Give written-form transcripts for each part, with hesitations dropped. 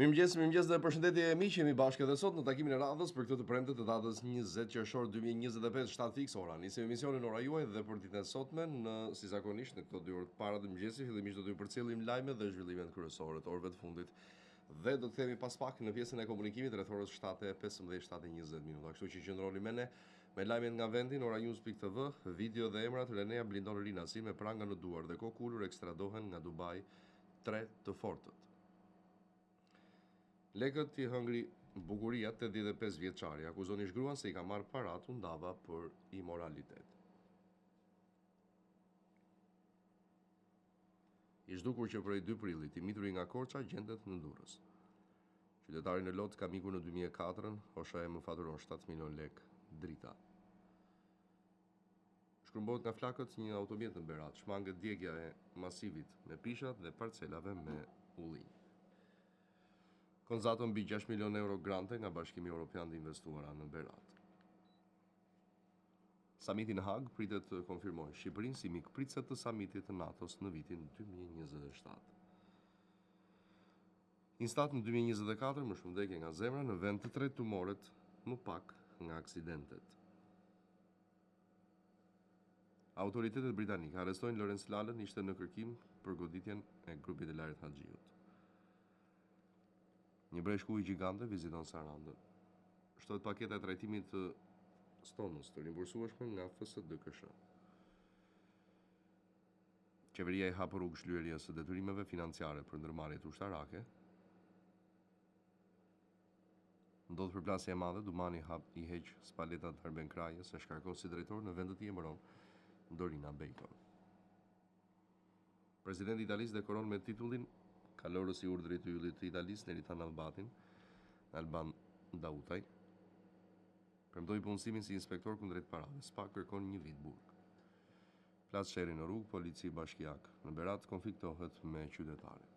Mirëmëngjes dhe përshëndetje miq, jemi bashkë edhe sot në takimin e radhës për këtë të premte të datës 20 qershor 2025, 7 fiks ora. Nisim emisionin ora juaj dhe për ditën e sotme në si zakonisht në këto 2 orë të para të mëngjesit, fillimisht do t'ju përcjellim lajmet dhe zhvillimet kryesore të orëve të fundit. Dhe do të themi pas pak në pjesën e komunikimit rreth orës 7:15, 7:20 minuta. Kështu që qëndroni me ne me lajmet nga vendi në oranews.tv, video dhe emrat Renea Blindon Rinasi me pranga në duar dhe kokë ulur ekstradohen nga Dubai 3 të fortët. Lekët i hëngri bukuria 85 vjeçari, akuzoni shgruan se I ka marrë parat u ndava për imoralitet. I zhdukur që prej 2 prillit, I mituri nga Korça gjendet në Durrës. Qytetari në lot ka mikur në 2004, OSHA-e më faturon 7 milion lek drita. Shkrumbohet nga flakët një automjet në Berat, shmanget djegja e masivit me pishat dhe parcelave me ullinj. Konzaton mbi 6 milion euro grante nga Bashkimi Evropian të investuara në Berat. Samiti në Hag pritet të konfirmojë Shqipërinë si mikpritëse të samitit të NATO-s në vitin 2027. Instat në 2024 më shumë vdekje nga zemra në vend të 3 tumoret më pak nga aksidentet. Autoritetet britanike arrestojnë Lawrence Lalën, ishte në kërkim për goditjen e grupit të Larit Haxhiut. Një breshku I gjigante viziton Sarandën. Shtohet paketa e trajtimit të stonës të rimbursueshme nga FSDKSH. Qeveria I hapur rrugë shlyerjes së detyrimeve financiare për ndërmarrjet ushtarake. Ndodh përplasje e madhe, Dumani I heq spaletat Arben Krajës e shkarkon si drejtor në vend të tij emëron Dorina Bacon. Presidenti I Italisë dekoron me titullin kalorës I urdhrit të yllit të Italisë Neritan Alban Dautaj. Premtoi punësimin si inspektor kundrejt parave, SPA kërkon 1 vit burg. Flas sherri në rrugë, polici bashkiak në Berat konfliktohet me qytetare.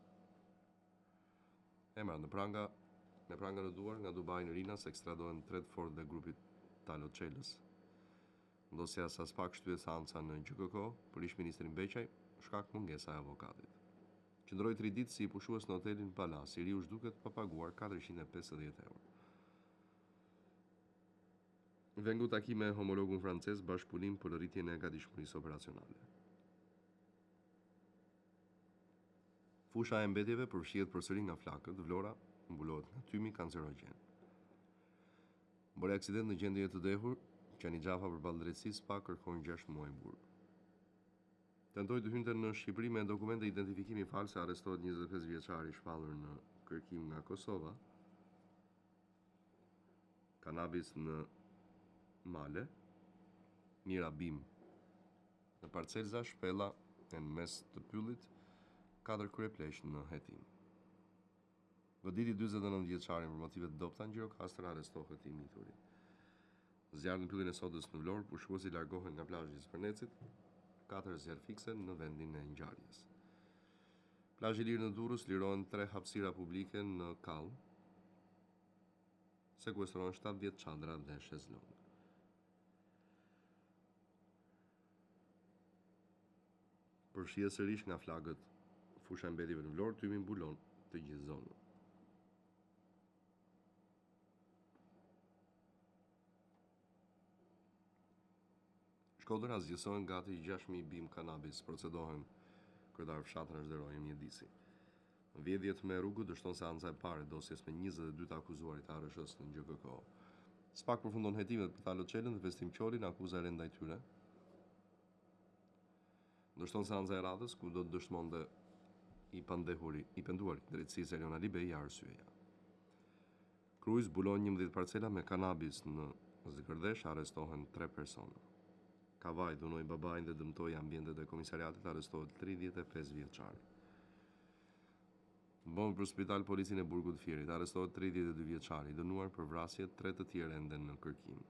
Emra në pranga në duar nga Dubai në Rinas ekstradohen 3 fort dhe grupit Talo Çelës. Ndosja sa SPA shtyhet seanca në GKK për ish-ministrin Beqaj, shkak mungesa e avokatit. Qëndroi 3 ditë si I pushues në hotelin Palas, I riu zhduket pa paguar 450 euro. Vengu takime homologun francez bashkëpunim për rritjen e gatishmërisë operacionale. Fusha e mbetjeve përfshihet përsëri nga flakët, Vlora mbulohet nga tymi kancerogjen. Bëri aksident në gjendje të dehur, Qani Xhafa përballë drejtësisë SPA kërkon 6 muaj burg. Tentoi të hynte në Shqipëri me dokumente identifikimi false, arrestohet 25 vjeçari shpallur në kërkim nga Kosova. Kanabis në Male, Mira Bim në Parcelza, Shpella në mes të pyllit, 4 kryepleq në hetim. Goditi 49 vjeçarin për motive të dobta në Gjirokastër, arrestohet I mituri. Zjarr në pyllin e sodës në Vlorë, pushuesi largohen nga plazhi I Spërnecit, 4 zjarr fikse në vendin e ngjarjes. Plazhi I lirë në Durrës, lirohen 3 hapësira publike në Kall. Sekuestrohen 70 çadra dhe shezlong. Përfshihet sërish nga flagët fusha e mbetjeve në Vlorë, tymi mbulon të gjithë zonën. Shkodër azgjësohen gati 6.000 bim kanabis, procedohen kryetar fshatrë zhderojë mjedisi. Vjedhjet me rrugë dështon seanca e parë dosjes me 22 të akuzuarit ARSH-s në GKK. SPAK përfundon hetimet për Talo Çelën dhe Vestim Qolin, akuza e re ndaj tyre. Dështon seanca e radhës ku do të dëshmonte I penduari drejtësisë Elona Libej arsyeja. Krujt zbulon 11 parcela me kanabis në Zgërdesh, arrestohen 3 persona. Kavaj dhunoi babain dhe dëmtoi ambientet e komisariatit, arrestohet 35 vjeçari. Bombë për spital policin e burgut Fierit, arrestohet 32 vjeçari, dënuar për vrasje, 3 të tjerë ende në kërkim.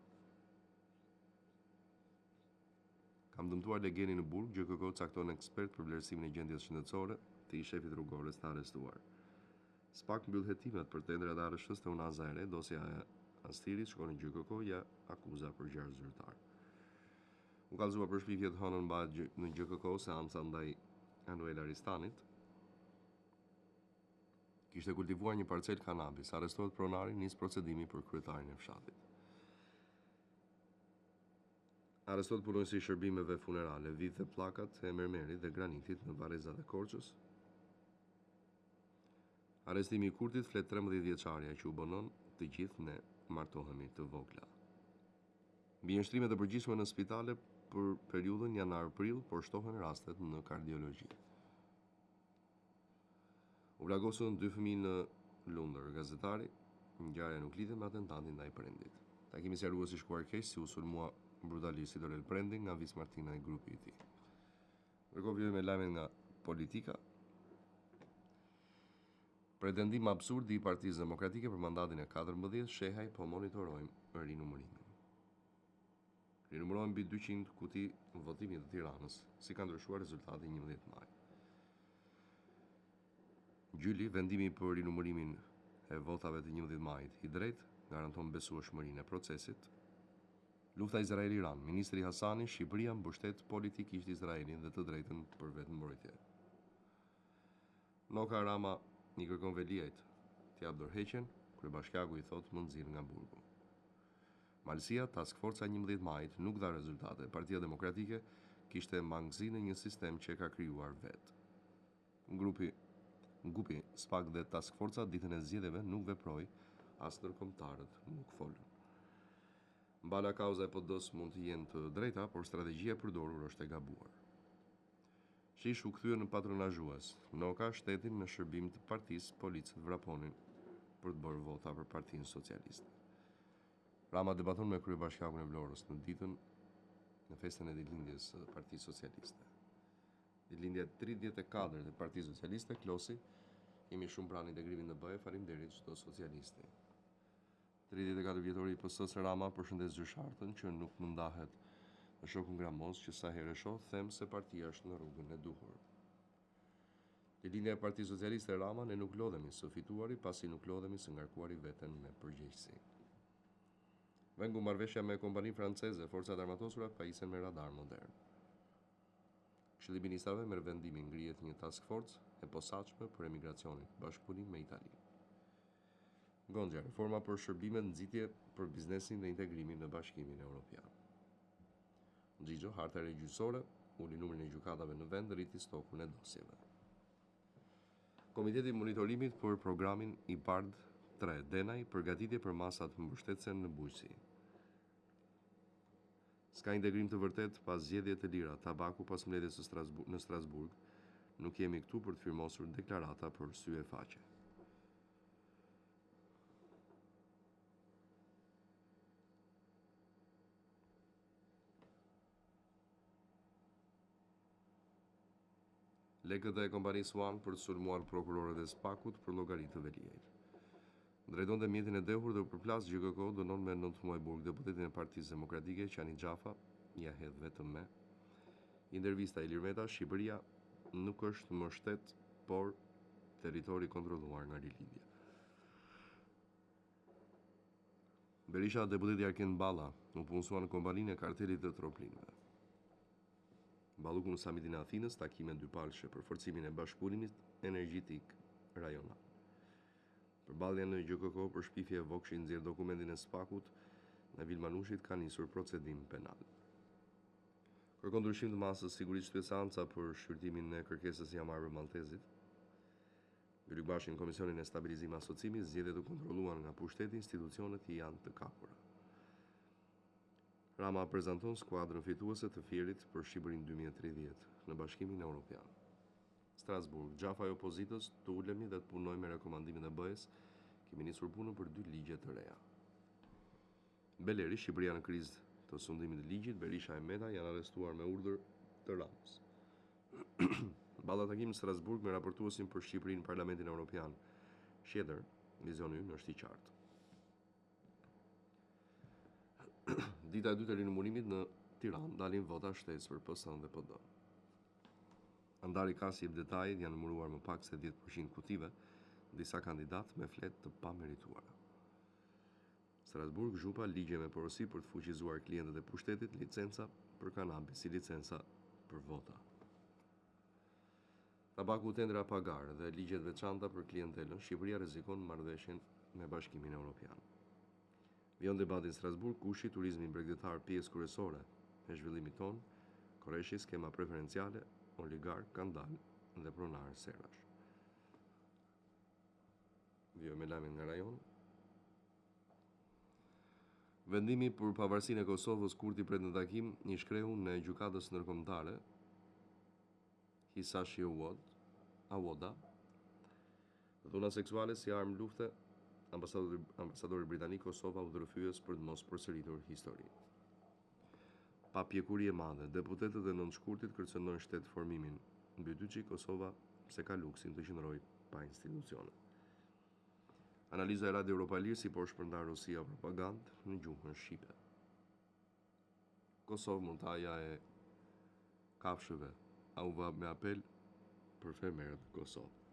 Kam dëmtuar legjeni në burg, GKK cakton ekspert për vlerësimin e gjendjes shëndetësore të I shefit rrugores të arrestuar. SPAK mbyll hetimet për tendrat e ARSH-s të Unaza e Re, dosja e Astirit shkon në GKK ja akuza për zjarr zyrtar. U kallëzua për shpifjet hënën mbahet në GKK seanca ndaj Anuel Aristanit. kishte kultivuar një parcel kanabis, arrestohet pronari, nis procedimi për kryetarin e fshatit. Arrestohet punonësi i shërbimeve funerale, vit dhe pllakat e mermerit dhe granitit në Varrezat e Korçës. Arrestimi i Kurtit, flet 13 vjeçaria që u bonon, të gjithë ne martohemi të vogla. Mbjeshtrimet e përgjithshme në spitale për periudhën janar-prill, por shtohen rastet në kardiologji. U plagosën 2 fëmijë në Lundër, gazetari, ngjarja nuk lidhet me atentatin ndaj Prendit. Takimi sqarues i shkuar keq si u sulmua brutalisht Dorel Prendi nga Vis Martina i grupi i tij. Ndërkohë vjen me lajme nga politika. Pretendim absurd i Partisë Demokratike për mandatin e 14, shehaj po monitorojmë rinumërimin. Rinumërohen mbi 200 kuti votimi të Tiranës, si ka ndryshuar rezultati 11 maj. Gjyli, vendimi për rinumërimin e votave të 11 majit i drejtë, garanton besueshmërinë e procesit. Lufta Izrael-Iran, ministri Hasani, Shqipëria mbështet politikisht Izraelin dhe të drejtën për vetëmbrojtje. Noka Rama i kërkon Veliajt të jap dorëheqjen, kryebashkiaku i thotë më nxirr nga burgu. Malësia, task forca 11 majit nuk dha rezultate. Partia Demokratike kishte mangësi në një sistem që ka krijuar vetë. Grupi SPAK dhe task forca ditën e zgjedhjeve nuk veproi, as ndërkombëtarët nuk folën. Mbala kauza e PD-s mund të jenë të drejta, por strategjia e përdorur është e gabuar. Shish u kthye në patronazhues. Noka shtetin në shërbim të partisë, policët vraponin për të bërë vota për Partinë Socialiste. Rama debaton me kryebashkiakun e Vlorës në ditën në festën e ditëlindjes së Partisë Socialiste. Ditëlindja 34 të Partisë Socialiste, Klosi, jemi shumë pranë integrimit në BE, faleminderit çdo socialisti. 34 vjetori i PS-s Rama përshëndes gjyshartën që nuk më ndahet në shokun gramos që sa herë shoh them se partia është në rrugën e duhur. Ditëlindja e Partisë Socialiste Rama, ne nuk lodhemi së fituari, pasi nuk lodhemi së ngarkuari veten me përgjegjësi. Vengu marrëveshja me kompaninë franceze, forcat armatosura pajisen me radar modern. Këshilli i Ministrave merr vendimin ngrihet një task force e posaçme për emigracionin, bashkëpunim me Italinë. Gonxha, reforma për shërbimet, nxitje për biznesin dhe integrimin në Bashkimin Evropian. Xhixho, harta regjyqësore, uli numrin e gjykatave në vend, rriti stokun e dosjeve. Komiteti i monitorimit për programin IPARD 3, Denaj, përgatitje për masat mbështetëse në bujqësi. Ska integrim të vërtet pas zgjedhje të lira, tabaku pas mbledhjes në Strasburg, nuk jemi këtu për të firmosur deklarata për sy e faqe. Lekët e kompanisë One për të sulmuar prokurorët e SPAK-ut për llogaritë të Veliajt. Drejtonte mjetin e dehur dhe u përplas GKK dënon me 9 muaj burg deputetin e Partisë Demokratike Qani Xhafa, ja hedh vetëm me. Intervista Ilir Meta, Shqipëria nuk është më shtet, por territori kontrolluar nga rilindja. Berisha, deputeti Arken Balla, u punësua në kompaninë e kartelit të troplinëve. Balluku në samitin e Athinës, takime dypalshe për forcimin e bashkëpunimit energjetik rajonal. Përballja në GKK për shpifje e Vokshi nxjerr dokumentin e SPAK-ut, Nabil Manushit ka nisur procedim penal. Kërkon ndryshim të masës sigurisht shpjecanca për shqyrtimin e kërkesës së Jamarve Maltezit. Byllykbashi në Komisionin e Stabilizimit Asocimit, zgjedhjet të kontrolluara nga pushteti, institucionet janë të kapura. Rama prezanton skuadrën fituese të Fierit për Shqipërinë 2030 në Bashkimin Evropian. Strasburg, Xhafa e opozitës, të ulemi dhe të punojmë me rekomandimin e BE-s, kemi nisur punën për 2 ligje të reja. Beleri, Shqipëria në krizë të sundimit të ligjit, Berisha e Meta janë arrestuar me urdhër të Ramës. Balla takim në Strasburg me raportuesin për Shqipërinë në Parlamentin Evropian. Shedër, vizioni ynë është i qartë. Dita e dytë e rinumurimit në Tiranë, dalin vota shtesë për PS-n dhe PD. Andari Kasi jep detajet, janë numëruar më pak se 10% kutive, disa kandidatë me flet të pamerituara. Strasburg, Zhupa, ligje me porosi për të fuqizuar klientët e pushtetit, licenca për kanabis si licenca për vota. Tabaku tendra pagar dhe ligjet veçanta për klientelën, Shqipëria rrezikon marrëveshjen me Bashkimin Evropian. Vion debati në Strasburg, kushi turizmi bregdetar pjesë kryesore e zhvillimit ton, korreshi skema preferenciale, oligark kanë dalë dhe pronar serash. Vjo me lajmin nga rajon. Vendimi për pavarësinë e Kosovës Kurti pret në takim një shkrehu në gjykatës ndërkombëtare Hisashi Awoda, dhuna seksuale si armë lufte, ambasadori britanik Kosova u ndërfyes për të mos përsëritur histori. Pa pjekuri e madhe, deputetët e nëntëshkurtit kërcënojnë shtetë formimin mbi dyqi Kosova se ka luksin të qëndroj pa institucione. Analiza e Radio Europa Lirë si por shpërndar Rusia propagandë në gjuhën shqipe. Kosovë montaja e kafshëve, a u vab me apel për fermerët në Kosovë.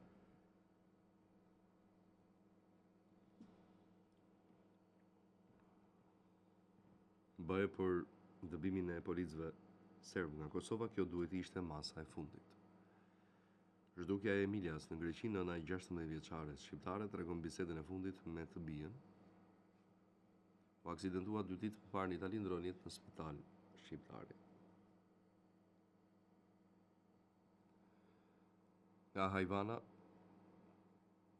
Bëhe për dëbimin e policëve serbë nga Kosova, kjo duhet ishte masa e fundit. Zhdukja e Emilias në Greqi, nëna e 16 vjeçare shqiptare tregon bisedën e fundit me të bijën. U aksidentua 2 ditë më parë në Itali, ndron jetë në spital shqiptari. Nga Hajvana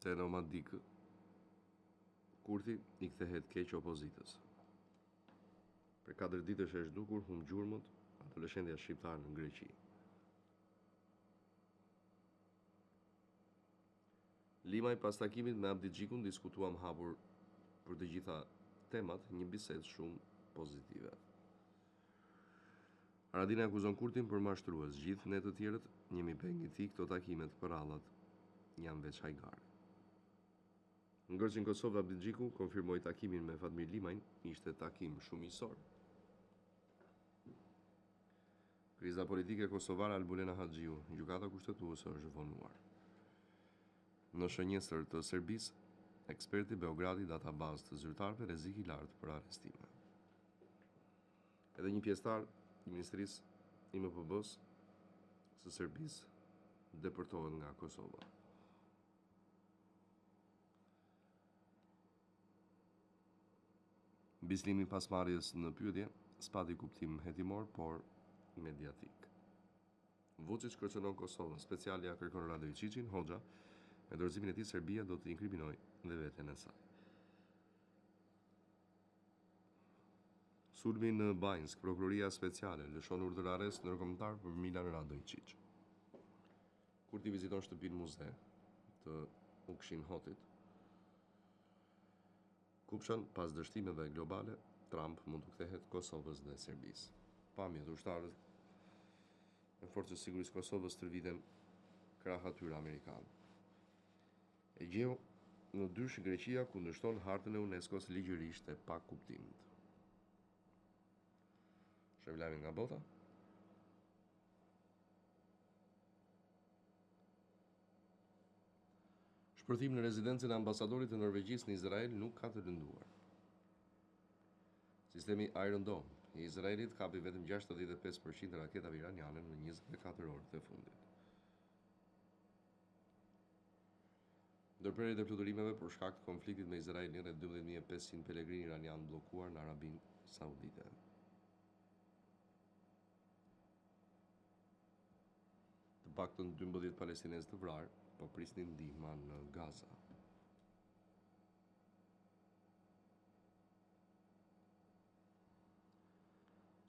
te Nomadikë, Kurti i kthehet keq opozitës. Për 4 ditësh e zhdukur humb gjurmët adoleshentja shqiptar në Greqi. Limaj pas takimit me Abdi Xhikun diskutuam hapur për të gjitha temat, një bisedë shumë pozitive. Haradina akuzon Kurtin për mashtrues, gjithë ne të tjerët jemi peng i tij, këto takimet për radhat janë veç hajgar. Ngërçin Kosovë Abdi Xhiku konfirmoi takimin me Fatmir Limajn, ishte takim shumësor. Kriza politike kosovare Albulena Haxhiu, gjykata kushtetuese është vonuar. Në shënjestër të Serbisë, eksperti Beogradi databazë të zyrtarëve rrezik i lartë për arrestime. Edhe një pjesëtar i Ministrisë IMPB-s së Serbisë deportohet nga Kosova. Bislimi pas marrjes në pyetje, s'pati kuptim hetimor, por mediatik. Vučić kërcënon Kosovën, specialja kërkon Radojčićin, Hoxha, me dorëzimin e tij Serbia do të inkriminojë dhe veten e saj. Sulmi në Banjsk, prokuroria speciale lëshon urdhër arrest ndërkombëtar për Milan Radojčić. Kurti viziton shtëpinë muze të Ukshin Hotit. Kupshon pas dështimeve globale, Trump mund të kthehet Kosovës dhe Serbisë. Pamjet ushtarët e forcës së sigurisë Kosovës tërviten krah atyre amerikanë. E gjeu në dysh Greqia kundërshton hartën e UNESCO-s ligjërisht e pa kuptim. Shërbëlajmi nga bota. Shpërthim në rezidencën e ambasadorit të Norvegjisë në Izrael nuk ka të lënduar. Sistemi Iron Dome i Izraelit kapi vetëm 65% raketave iraniane në 24 orët e fundit. Ndërprerjet e fluturimeve për shkak të konfliktit me Izraelin, rreth 12.500 pelegrinë iranian bllokuar në Arabinë Saudite. Të paktën 12 palestinezë të vrarë, po prisnin ndihma në Gaza.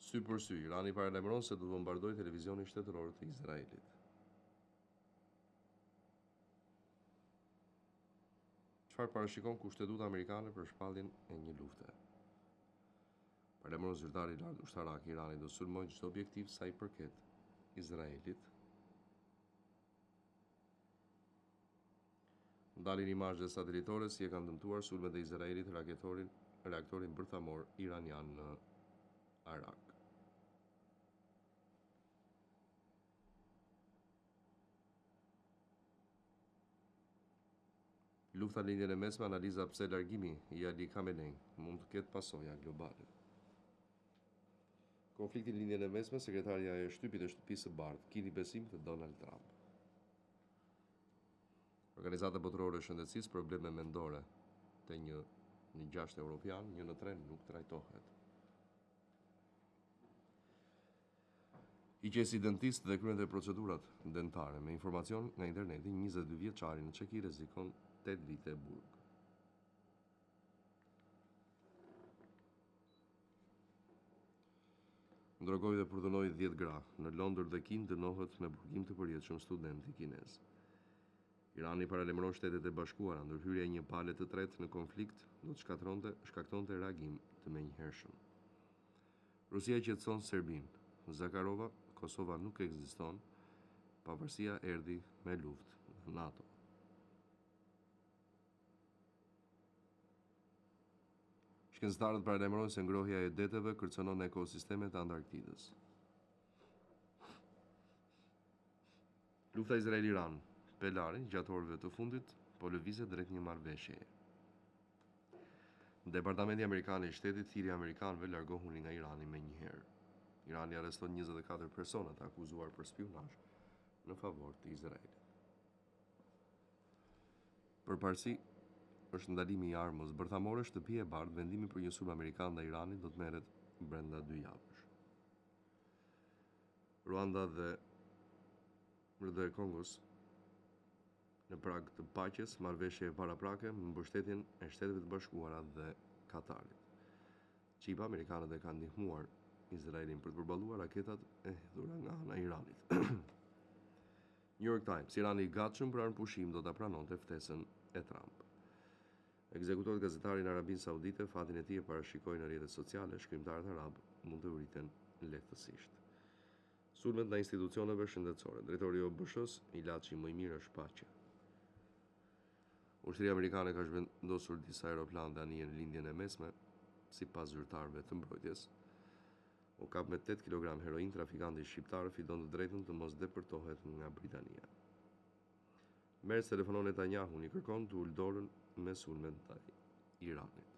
Sy për sy, Irani paralajmëron se do të bombardojë televizionin shtetëror të Izraelit. Çfarë parashikon kushtetuta amerikane për shpalljen e një lufte? Paralajmëron zyrtari i lartë ushtarak i Iranit do sulmojë çdo objektiv sa i përket Izraelit. Ndalin imazhe satelitore si e kanë dëmtuar sulmet e Izraelit reaktorin bërthamor iranian në Arak. Lufta në lindjen e mesme, analiza pse largimi i Ali Khamenei mund të ketë pasoja globale. Konflikti në lindjen e mesme, sekretarja e shtypit e shtëpisë së bardhë, kini besim të Donald Trump. Organizata botërore e shëndetësisë, probleme mendore të një 6 europian, 1 në 3 nuk trajtohet. Iqesi dentist dhe kryen dhe procedurat dentare me informacion nga interneti, 22 vjeçari në Çeki rrezikon 8 vite burg. Ndrogoi dhe përdhunoi 10 gra. Në Londër dhe Kinë dënohet me burgim të përjetshëm studenti kinez. Irani paralajmëron Shtetet e Bashkuara, ndërhyrja e një pale të tretë në konflikt do të shkaktonte reagim të menjëhershëm. Rusia qetëson Serbinë. Zakarova, Kosova nuk ekziston, pavarësia erdhi me luftë në NATO. Shkencëtarët paralajmërojnë se ngrohja e deteve kërcënon ekosistemet e Antarktidës. Lufta Izrael-Iran, Pelari, gjatë orëve të fundit, po lëvizet drejt një marrëveshjeje. Departamenti Amerikan i Shtetit thiri amerikanëve largohuni nga Irani menjëherë. Irani arreston 24 persona të akuzuar për spionazh në favor të Izraelit. Përparësi është ndalimi i armës bërthamore, shtëpi e bardhë, vendimi për një sulm amerikan ndaj Iranit do të merret brenda 2 javësh. Ruanda dhe RD Kongos në prag të paqes, marrëveshje paraprake me mbështetjen e Shteteve të Bashkuara dhe Katarit. Qipa amerikanët e kanë ndihmuar Izraelin për të përballuar raketat e hedhura nga ana e Iranit. New York Times, Irani i gatshëm për armëpushim do ta pranonte ftesën e Trump. Ekzekutohet gazetari në Arabinë Saudite, fatin e tij e parashikoi në rrjetet sociale, shkrimtarët arab mund të uriten lehtësisht. Sulmet ndaj institucioneve shëndetësore. Drejtori i OBSH-s, ilaçi më i mirë është paqja. Ushtria amerikane ka vendosur disa aeroplanë danie në lindjen e mesme, sipas zyrtarëve të mbrojtjes. U kap me 8 kg heroin, trafikanti shqiptar fiton të drejtën të mos depërtohet nga Britania. Merz telefonon Netanyahu i kërkon të ulë dorën me sulmet ndaj Iranit.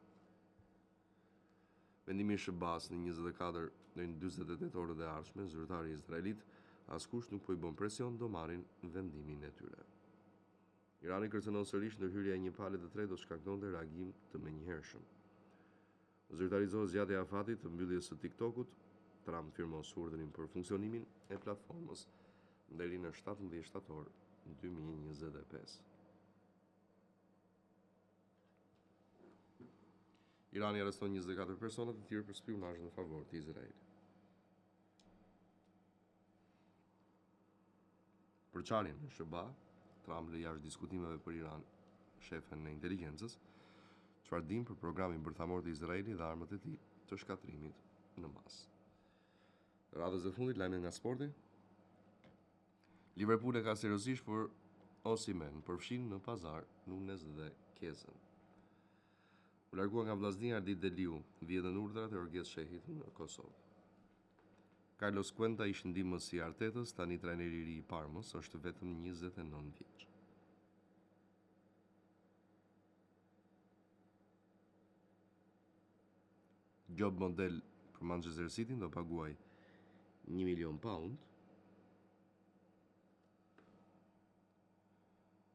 Vendimi i SBA-s në 24 deri në 48 orët e ardhshme, zyrtari izraelit, askush nuk po i bën presion, do marrin vendimin e tyre. Irani kërcënon sërish ndërhyrja e një pale të tretë do shkaktonte reagim të menjëhershëm. Zyrtarizohet zgjatja e afatit të mbylljes së TikTokut. Trump firmon urdhërin për funksionimin e platformës deri në 17 shtator 2025. Irani arreston 24 persona të tjerë për spionazh në favor të Izraelit. Për çarjen e SBA, Trump lë jashtë diskutimeve për Iran shefen e inteligjencës, çfarë dim për programin bërthamor të Izraelit dhe armët e tij të shkatrimit në masë. Radhës e fundit, lajme nga sporti. Liverpool e ka seriozisht për Osimhen, përfshin në pazar Nunes dhe Kezën. U largua nga vllaznia Ardit Deliu, vjedhën urdhrat e Orges Shehit në Kosovë. Carlos Cuenta ish ndihmës i Artetës, tani trajneri i ri i Parmës, është vetëm 29 vjeç. Job model për Manchester City do paguaj 1 milion pound.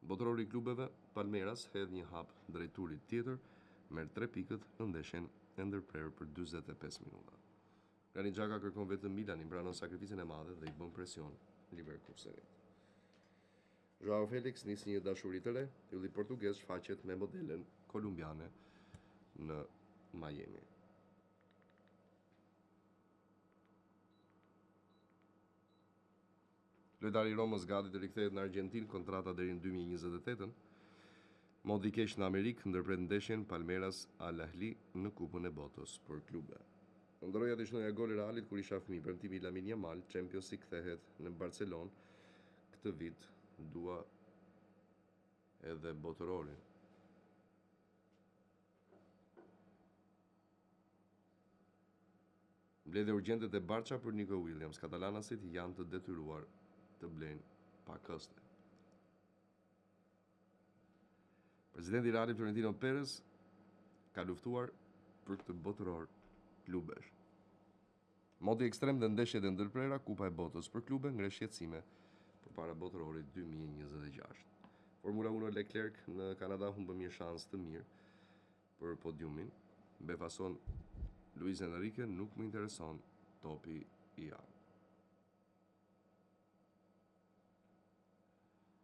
Botërori i klubeve, Palmeiras hedh një hap drejt turit tjetër, merr 3 pikët në ndeshjen e ndërprerë për 45 minuta. Granit Xhaka kërkon vetëm Milanin, pranon sakrificën e madhe dhe i bën presion Leverkusenit. Joao Felix nisi një dashuri të re, ylli portugez shfaqet me modelen kolumbiane në Miami. Lojtari i Romës gati të rikthehet në Argjentinë, kontrata deri në 2028-ën. Modi i keq në Amerikë ndërpret ndeshjen Palmeiras Al Ahly në Kupën e Botës për klube. Ndroja të shnoja gol Realit kur isha fëmijë, premtimi i Lamine Yamal, Champions League kthehet në Barcelonë këtë vit, dua edhe botërorin. Mbledhje urgjente te Barça për Nico Williams, katalanasit janë të detyruar të blejnë pa koste. Presidenti i Realit Florentino Perez ka luftuar për këtë botëror klubesh. Modi ekstrem dhe ndeshjet e ndërprera, Kupa e Botës për klube, ngre shqetësime përpara botërorit 2026. Formula 1 Leclerc në Kanada humbë një shans të mirë për podiumin. Befason Luis Enrique, nuk më intereson topi i javë.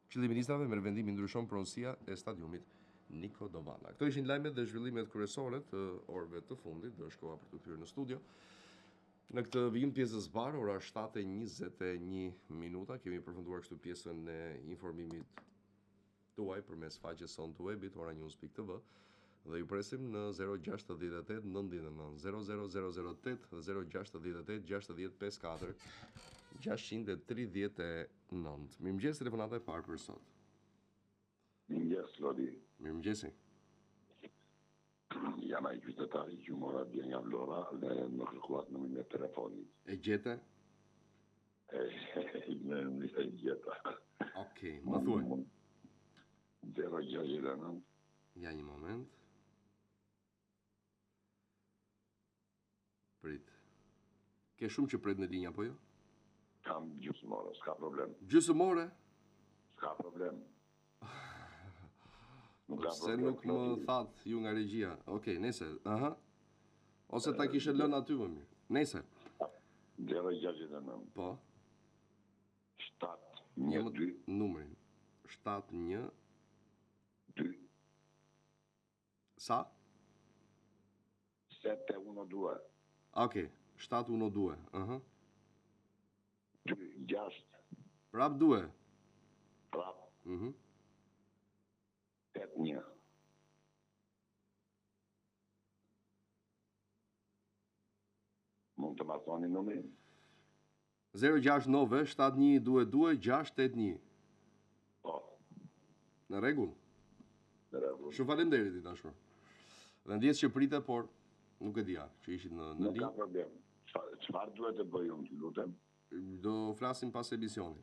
Këshilli i Ministrave merr vendimin ndryshon pronësia e stadiumit Niko Dovana. Këto ishin lajmet dhe zhvillimet kryesore të orëve të fundit, dhe është koha për të kthyer në studio. Në këtë vijim pjesës parë, ora 7:21 kemi përfunduar kështu pjesën e informimit tuaj përmes faqes sonë të webit oranews.tv dhe ju presim në 068 99 00008 dhe 068 60 54 639. Mirëmëngjes, telefonata e parë për sot. Mirëmëngjes, Lodi. Mirëmëngjesi. Jam ai qytetari që mora bje nga Vlora dhe më kërkuat numrin e telefonit. E gjete? Në gjeta. Okej, më thuaj. 069. Ja një moment. Prit. Ke shumë që pret në linja, apo jo? Kam gjysmore, s'ka problem. Gjysmore? S'ka problem. Se nuk më that ju nga regjia. Okej, nese. Aha. Ose ta kishe lënë aty më mirë. Nese. 069. Po. 712. Numrin. 712. 2. Sa? 712. Okej, 712. Aha. 2, 6. Prap duhe. Prap. 81. Mund të ma thoni numrin? 069 7122 681. Po. Në rregull? Në rregull. Shumë faleminderit i dashur. Dhe ndjes që prite, por nuk e dija që ishit në Nuk ka linjë. problem. Çfarë duhet të bëj unë, lutem? Do flasim pas emisionit.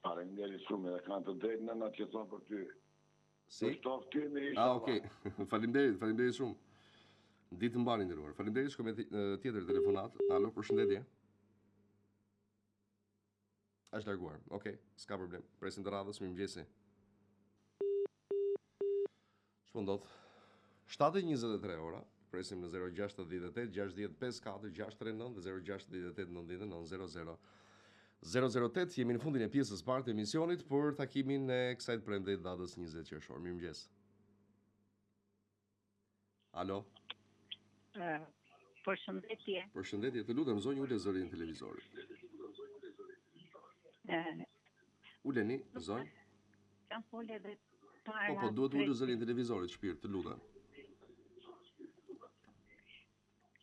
Faleminderit shumë, edhe kanë të drejtë në që thonë për ty. Si? Shtoftimi ishte. Okej. Faleminderit shumë. Ditë të mbarë nderuar. Faleminderit, shkojmë me tjetër telefonat. Alo, përshëndetje. Është larguar. Okej, s'ka problem. Presim të radhës, mirëmëngjesi. Shpondot. 7:23 ora. Presim në 068 60 54 639 dhe 068 99 008. Jemi në fundin e pjesës parë të emisionit për takimin e kësaj premte datës 20 qershor. Mirëmëngjes. Alo. Përshëndetje. Përshëndetje, të lutem zonjë ule zërin televizorit. Uleni, zonjë. Kam folë edhe para. Po, duhet ulë zërin televizorit, shpirt, të lutem.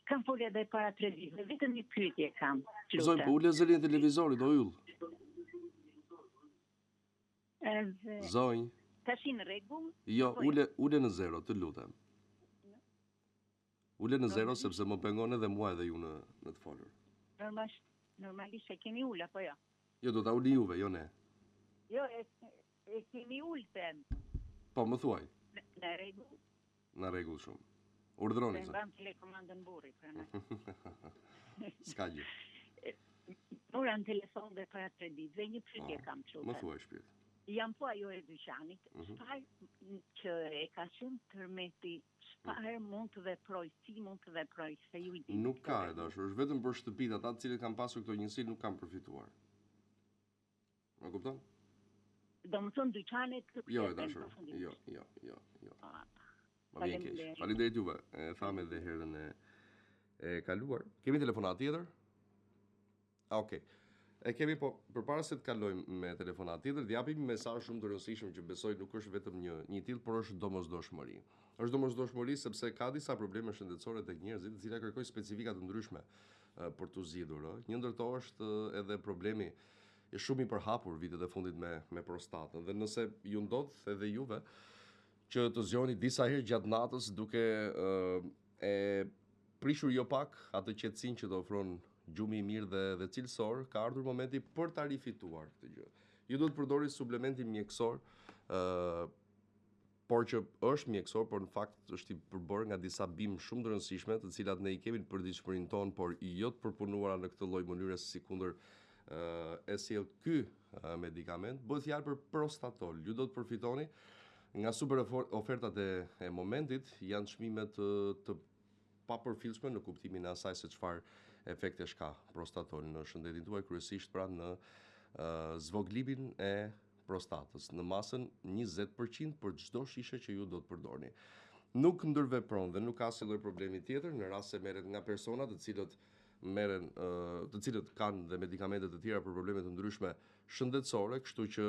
Kam folë edhe para 3 ditëve, vetëm një pyetje kam. Zonjë, po ulë zërin televizorit, o yll. Zonjë. Tash në rregull? Jo, ule në zero, të lutem. Ule në zero sepse më pengon edhe mua edhe ju në të folur. Normalisht e kemi ul apo jo? Jo, do ta uli juve, jo ne. Jo, e kemi ul them. Po, më thuaj. Në rregull? Në rregull shumë. Urdhroni zot. Mbam telekomandën burri pra ne. S'ka gjë. Mora në telefon dhe para 3 ditëve një pyetje kam çuar. Më thuaj shpirt. Jam po ajo e dyqanit, çfarë që e ka qenë tërmeti, çfarë mund të veproj, si mund të veproj, se ju i di. Nuk ka e dashur, është vetëm për shtëpitë, ata të cilët kanë pasur këto njësi nuk kanë përfituar. Më kupton? Domethënë dyqanet të Jo, e dashur. Jo. Ma vjen keq. Faleminderit juve. E tham edhe herën e kaluar. Kemi telefonat tjetër? Okej. E kemi, po, përpara se të kalojmë me telefonat tjetër, dhe japim një mesazh shumë të rëndësishëm që besoj nuk është vetëm një tillë, por është domosdoshmëri. Është domosdoshmëri sepse ka disa probleme shëndetësore tek njerëzit, të cilat kërkojnë specifika të ndryshme për t'u zgjidhur. Një ndër to është edhe problemi i shumë i përhapur vitet e fundit me prostatën. Dhe nëse ju ndodh edhe juve që të zgjoni disa herë gjatë natës duke e prishur jo pak atë qetësinë që të ofron gjumi i mirë dhe cilësor, ka ardhur momenti për ta rifituar këtë gjë. Ju duhet të përdorni suplementin mjekësor, por që është mjekësor, por në fakt është i përbërë nga disa bimë shumë të rëndësishme, të cilat ne i kemi në përditshmërinë tonë, por jo të përpunuara në këtë lloj mënyre si kundër e sjell ky medikament, bëhet fjalë për prostatol. Ju do të përfitoni nga super ofertat e momentit, janë çmime të papërfillshme në kuptimin e asaj se çfarë efektesh ka prostatol në shëndetin tuaj, kryesisht pra në zvoglimin e prostatës, në masën 20% për çdo shishe që ju do të përdorni. Nuk ndërvepron dhe nuk ka asnjë lloj problemi tjetër në rast se merret nga persona të cilët kanë dhe medikamente të tjera për probleme të ndryshme shëndetësore, kështu që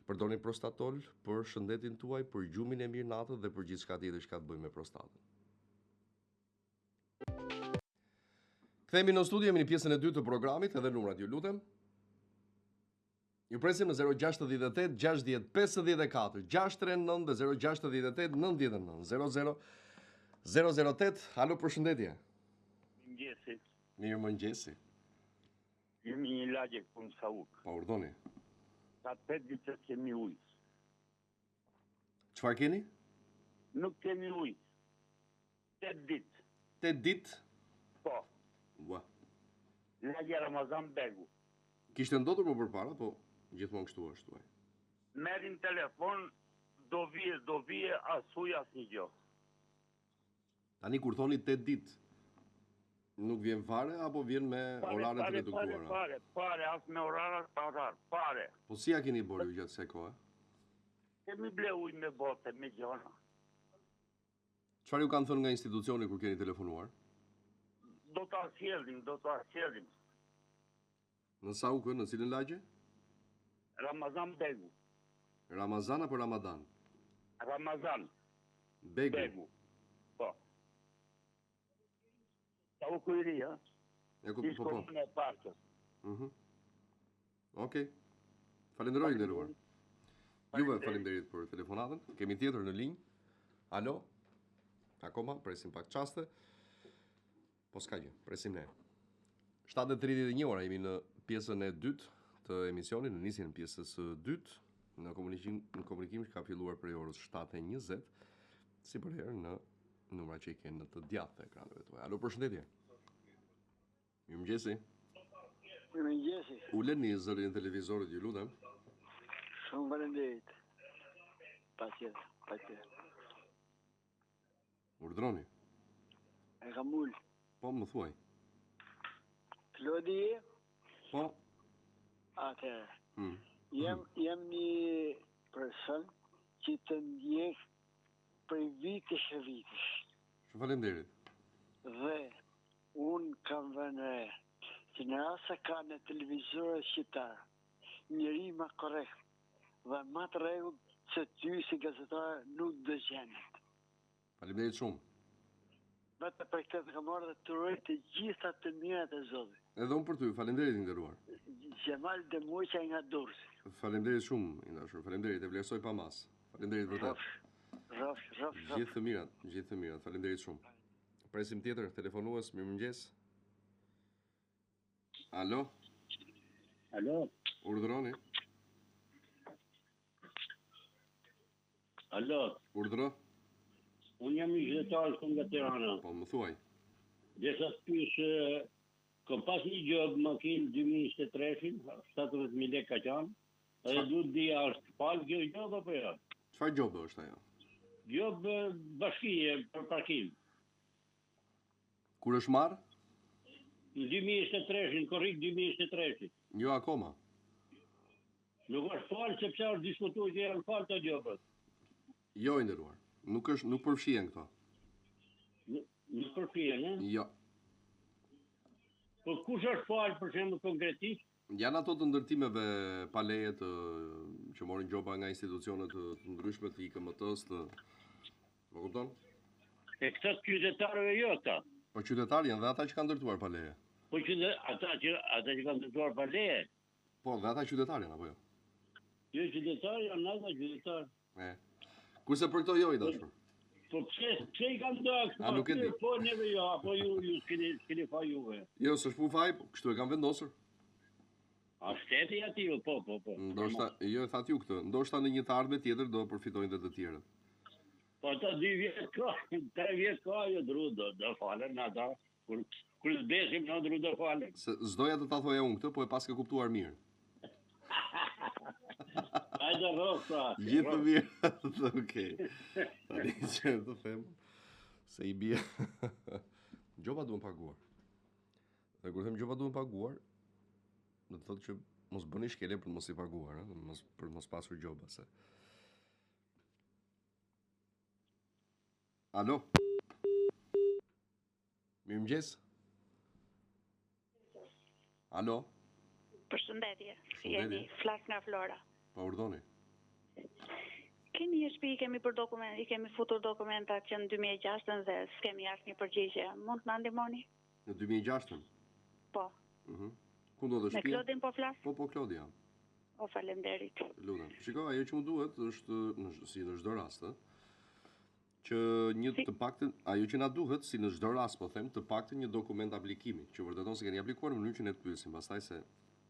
përdorni prostatol për shëndetin tuaj, për gjumin e mirë natën dhe për gjithçka tjetër që ka të bëjë me prostatën. Kthehemi në studio, jemi në pjesën e dytë të programit, edhe numrat ju lutem. Ju presim në 068 60 54 639 dhe 068 99 008. Alo, përshëndetje. Mëngjesi. Mirë mëngjesi. Jemi një lagje këtu në Sauk. Pa urdhoni. Ka 8 ditë që kemi ujë. Çfarë keni? Nuk kemi ujë. 8 ditë. 8 ditë? Po. Ua. Lagje Ramazan Begu. Kishte ndodhur më përpara, po gjithmonë kështu është tuaj. Merrin telefon, do vije, asuj asnjë gjë. Tani kur thoni 8 ditë, nuk vjen fare apo vjen me orare të reduktuara? Pare, as me orar, pare. Po si ja keni bërë ju gjatë kësaj kohe? Kemi ble ujë me bote, me gjona. Çfarë ju kanë thënë nga institucioni kur keni telefonuar? Do ta sjellin. Në Saukë, në cilën lagje? Ramazan Begu. Ramazan apo Ramadan? Ramazan Begu. Begu. Po. Sauku i ri, ha? Po. Në parkës. Okej. Falenderoj nderuar. Juve faleminderit për telefonatën. Kemi tjetër në linjë. Alo? Akoma, presim pak çaste. Po s'ka gjë, presim ne. 7:31 ora, jemi në pjesën e dytë të emisionit, në nisjen e pjesës së dytë, në komunikim që ka filluar prej orës 7:20, si për herë në numra që i kenë në të djathtë të ekranëve tuaj. Alo, përshëndetje. Mirëmëngjesi. Mirëmëngjesi. Uleni zërin e televizorit, ju lutem. Shumë faleminderit. Patjetër. Urdhroni. E kam ul. Po, më thuaj. Klodi? Po. Atëherë. Jam një person që të ndjek për vitesh e vitesh. Shumë faleminderit. Dhe unë kam vënë re që në rast se ka në televizorë shqiptar njëri ma korrekt dhe ma të rregull se ty si gazetar nuk dëgjenet. Faleminderit shumë. Vetë për këtë të kam marrë dhe të uroj të gjitha të mirat e Zotit. Edhe unë për ty, faleminderit i nderuar. Gjemal Demuqa nga Durrësi. Faleminderit shumë, i dashur. Faleminderit, e vlerësoj pa mas. Faleminderit vërtet. Rraf. Gjithë të mirat. Faleminderit shumë. Presim tjetër, telefonues, mirëmëngjes. Alo? Urdhroni. Alo? Urdhro? Unë jam një qytetar shumë nga Tirana. Po, më thuaj. Desha të pyes, kam pas një job makinë 2023-shin, 17.000 lekë ka qanë, edhe duhet di a është falë kjo job apo jo? Çfarë gjobe është ajo? Job bashkie për parkim. Kur është marrë? Në 2023-shin, korrik 2023-shin. Jo akoma. Nuk është falë sepse është diskutuar që janë falë të jobët. Jo, i nderuar. Nuk përfshihen këto. Nuk përfshihen, e? Jo. Po kush është falë për shembull konkretisht? Janë ato të ndërtimeve pa leje që morin gjoba nga institucionet të ndryshme të IKMT-s të... Po kupton? E këta qytetarëve jo ata. Po qytetarë janë dhe ata që kanë ndërtuar pa leje. Po ata që kanë ndërtuar pa leje. Po, dhe ata qytetarë janë apo jo? Jo qytetarë janë ata qytetarë. Kurse për këto jo i dashur. Po pse i kanë dashur? A nuk e di. Po neve jo, apo ju s'keni faj juve. Jo, s'është pu faj, kështu e kanë vendosur. A shteti aty, po. Ndoshta, jo e thatë ju këtë, ndoshta në një të ardhme tjetër do përfitojnë dhe të tjerët. Po ata 2 vjet ka, 3 vjet ka, jo dru, do falen ata, Kur të besim në ndru do fale. Se s'doja të ta thoja unë këtë, po e pas ke kuptuar mirë. Hajde rrok pra. Gjithë mirë. Okej. Tani që të them se i bie. Gjoba duhen paguar. Dhe kur them gjoba duhen paguar, do të thotë që mos bëni shkele për mos i paguar, për mos pasur gjoba se. Alo. Mirëmëngjes. Alo. Përshëndetje, si jeni? Flas nga Flora. Pa urdhoni. Kemi një shtëpi, kemi për dokument, i kemi futur dokumentat që në 2006 dhe s'kemi asnjë përgjigje. Mund të na ndihmoni? Në 2006? Po. Ku do të Me shtëpia? Klodin po flas? Po Klodi jam. O, faleminderit. Lutem. Shiko, ajo që më duhet është si në çdo rast, që të paktën ajo që na duhet, si në çdo rast po them, të paktën një dokument aplikimi, që vërteton se keni aplikuar në mënyrë që ne të pyesim, pastaj se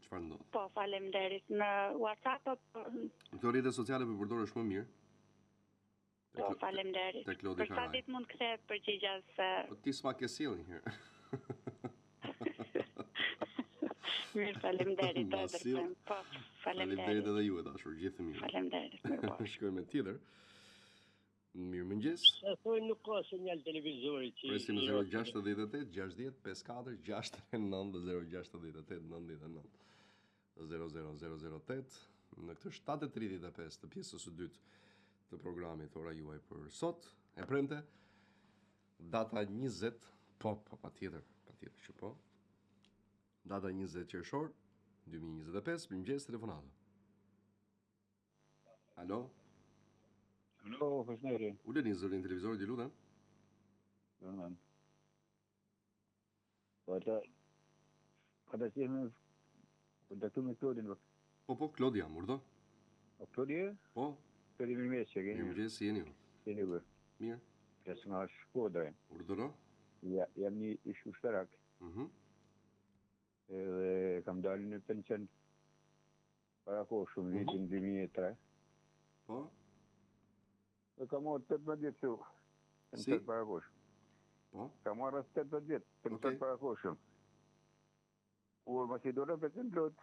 çfarë ndodh. Po, faleminderit. Në WhatsApp apo në këto rrjete sociale po përdorësh më mirë? Po, faleminderit. Për sa ditë mund kthehet përgjigja se Po ti s'ma ke sjell një herë. Mirë, faleminderit. Po, faleminderit edhe ju e dashur, gjithë mirë. Faleminderit. Shkojmë me tjetër. Mirëmëngjes. Se thoi nuk ka sinjal televizori që... Presim 068 60 54 69 068 99 00008 në këtë 7:35 të pjesës së dytë të programit Ora juaj për sot. E premte data 20, patjetër që po. Data 20 qershor 2025, mirëmëngjes telefonata. Alo. Alo, përshëndetje. Uleni zërin televizorit, ju lutem. Po ata si më kontaktu me Klodin. Po, Klodi jam, urdo? O, Klodi e? Po. Klodi mirëmëngjes, që keni? Mirëmëngjes, si jeni ju? Jeni bërë. Mirë. Pres nga Shkodra. Urdhëro? Jam një ish ushtarak. Edhe kam dalë në pension para kohë shumë vitin 2003. Po? Dhe kam marrë 18 vjetë që pension para kohë. Po? Kam marrë 18 vjetë pension para kohë shumë. Kur më si dore pension plot,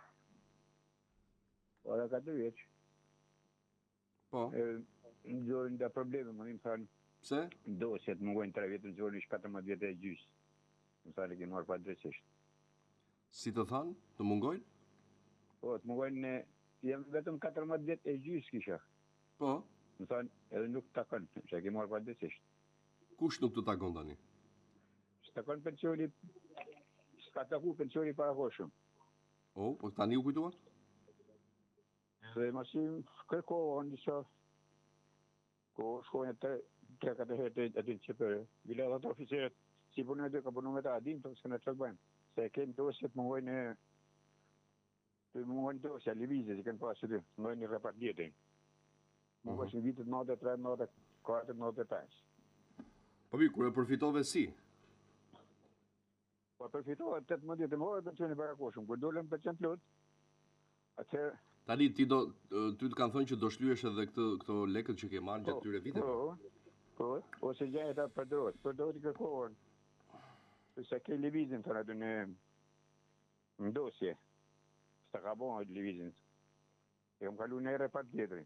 para 4 vjeqë. Po? Në gjojnë da probleme, më thanë. Pse? Dosjet më gojnë 3 vjetë, në gjojnë ish 14 vjetë e gjysë. Më thanë e kënë marrë pa drejtësisht. Si të thanë? Të mungojnë? Po, të mungojnë, jam vetëm 14 vjetë e gjysë kisha. Po? Më thanë, edhe nuk të takon, që e kënë marrë pa drejtësisht. Kush nuk të takon tani? Së takon pensioni, s'ka taku pensioni para koshëm. O, po tani u kujtuar? Dhe masim kërkohë, në disa, ko shkojnë 3-4 herë aty që për vilat atë oficerët, si punën e dy, ka punu me ta adin, të s'kënë të bëjmë. Se kemë dosjet më ngojnë dosja, livizit, i kënë pasë dy, më ngojnë një repart djetin. Më ngojnë në vitit 93, 94, 95. Po mi, kur e përfitove si? Po përfitove 18 vjetë, më ngojnë pensioni para koshëm, kur dolem pension plot, atëherë... Tani, ty të kanë thonë që do shlyesh edhe këto lekët që ke marrë gjatë tyre viteve? Po, ose gjajë ta përdojt i kërkohën. Se ke livizin të aty në dosje. Së të ka bon livizin. E kam kalu në repart tjetëri.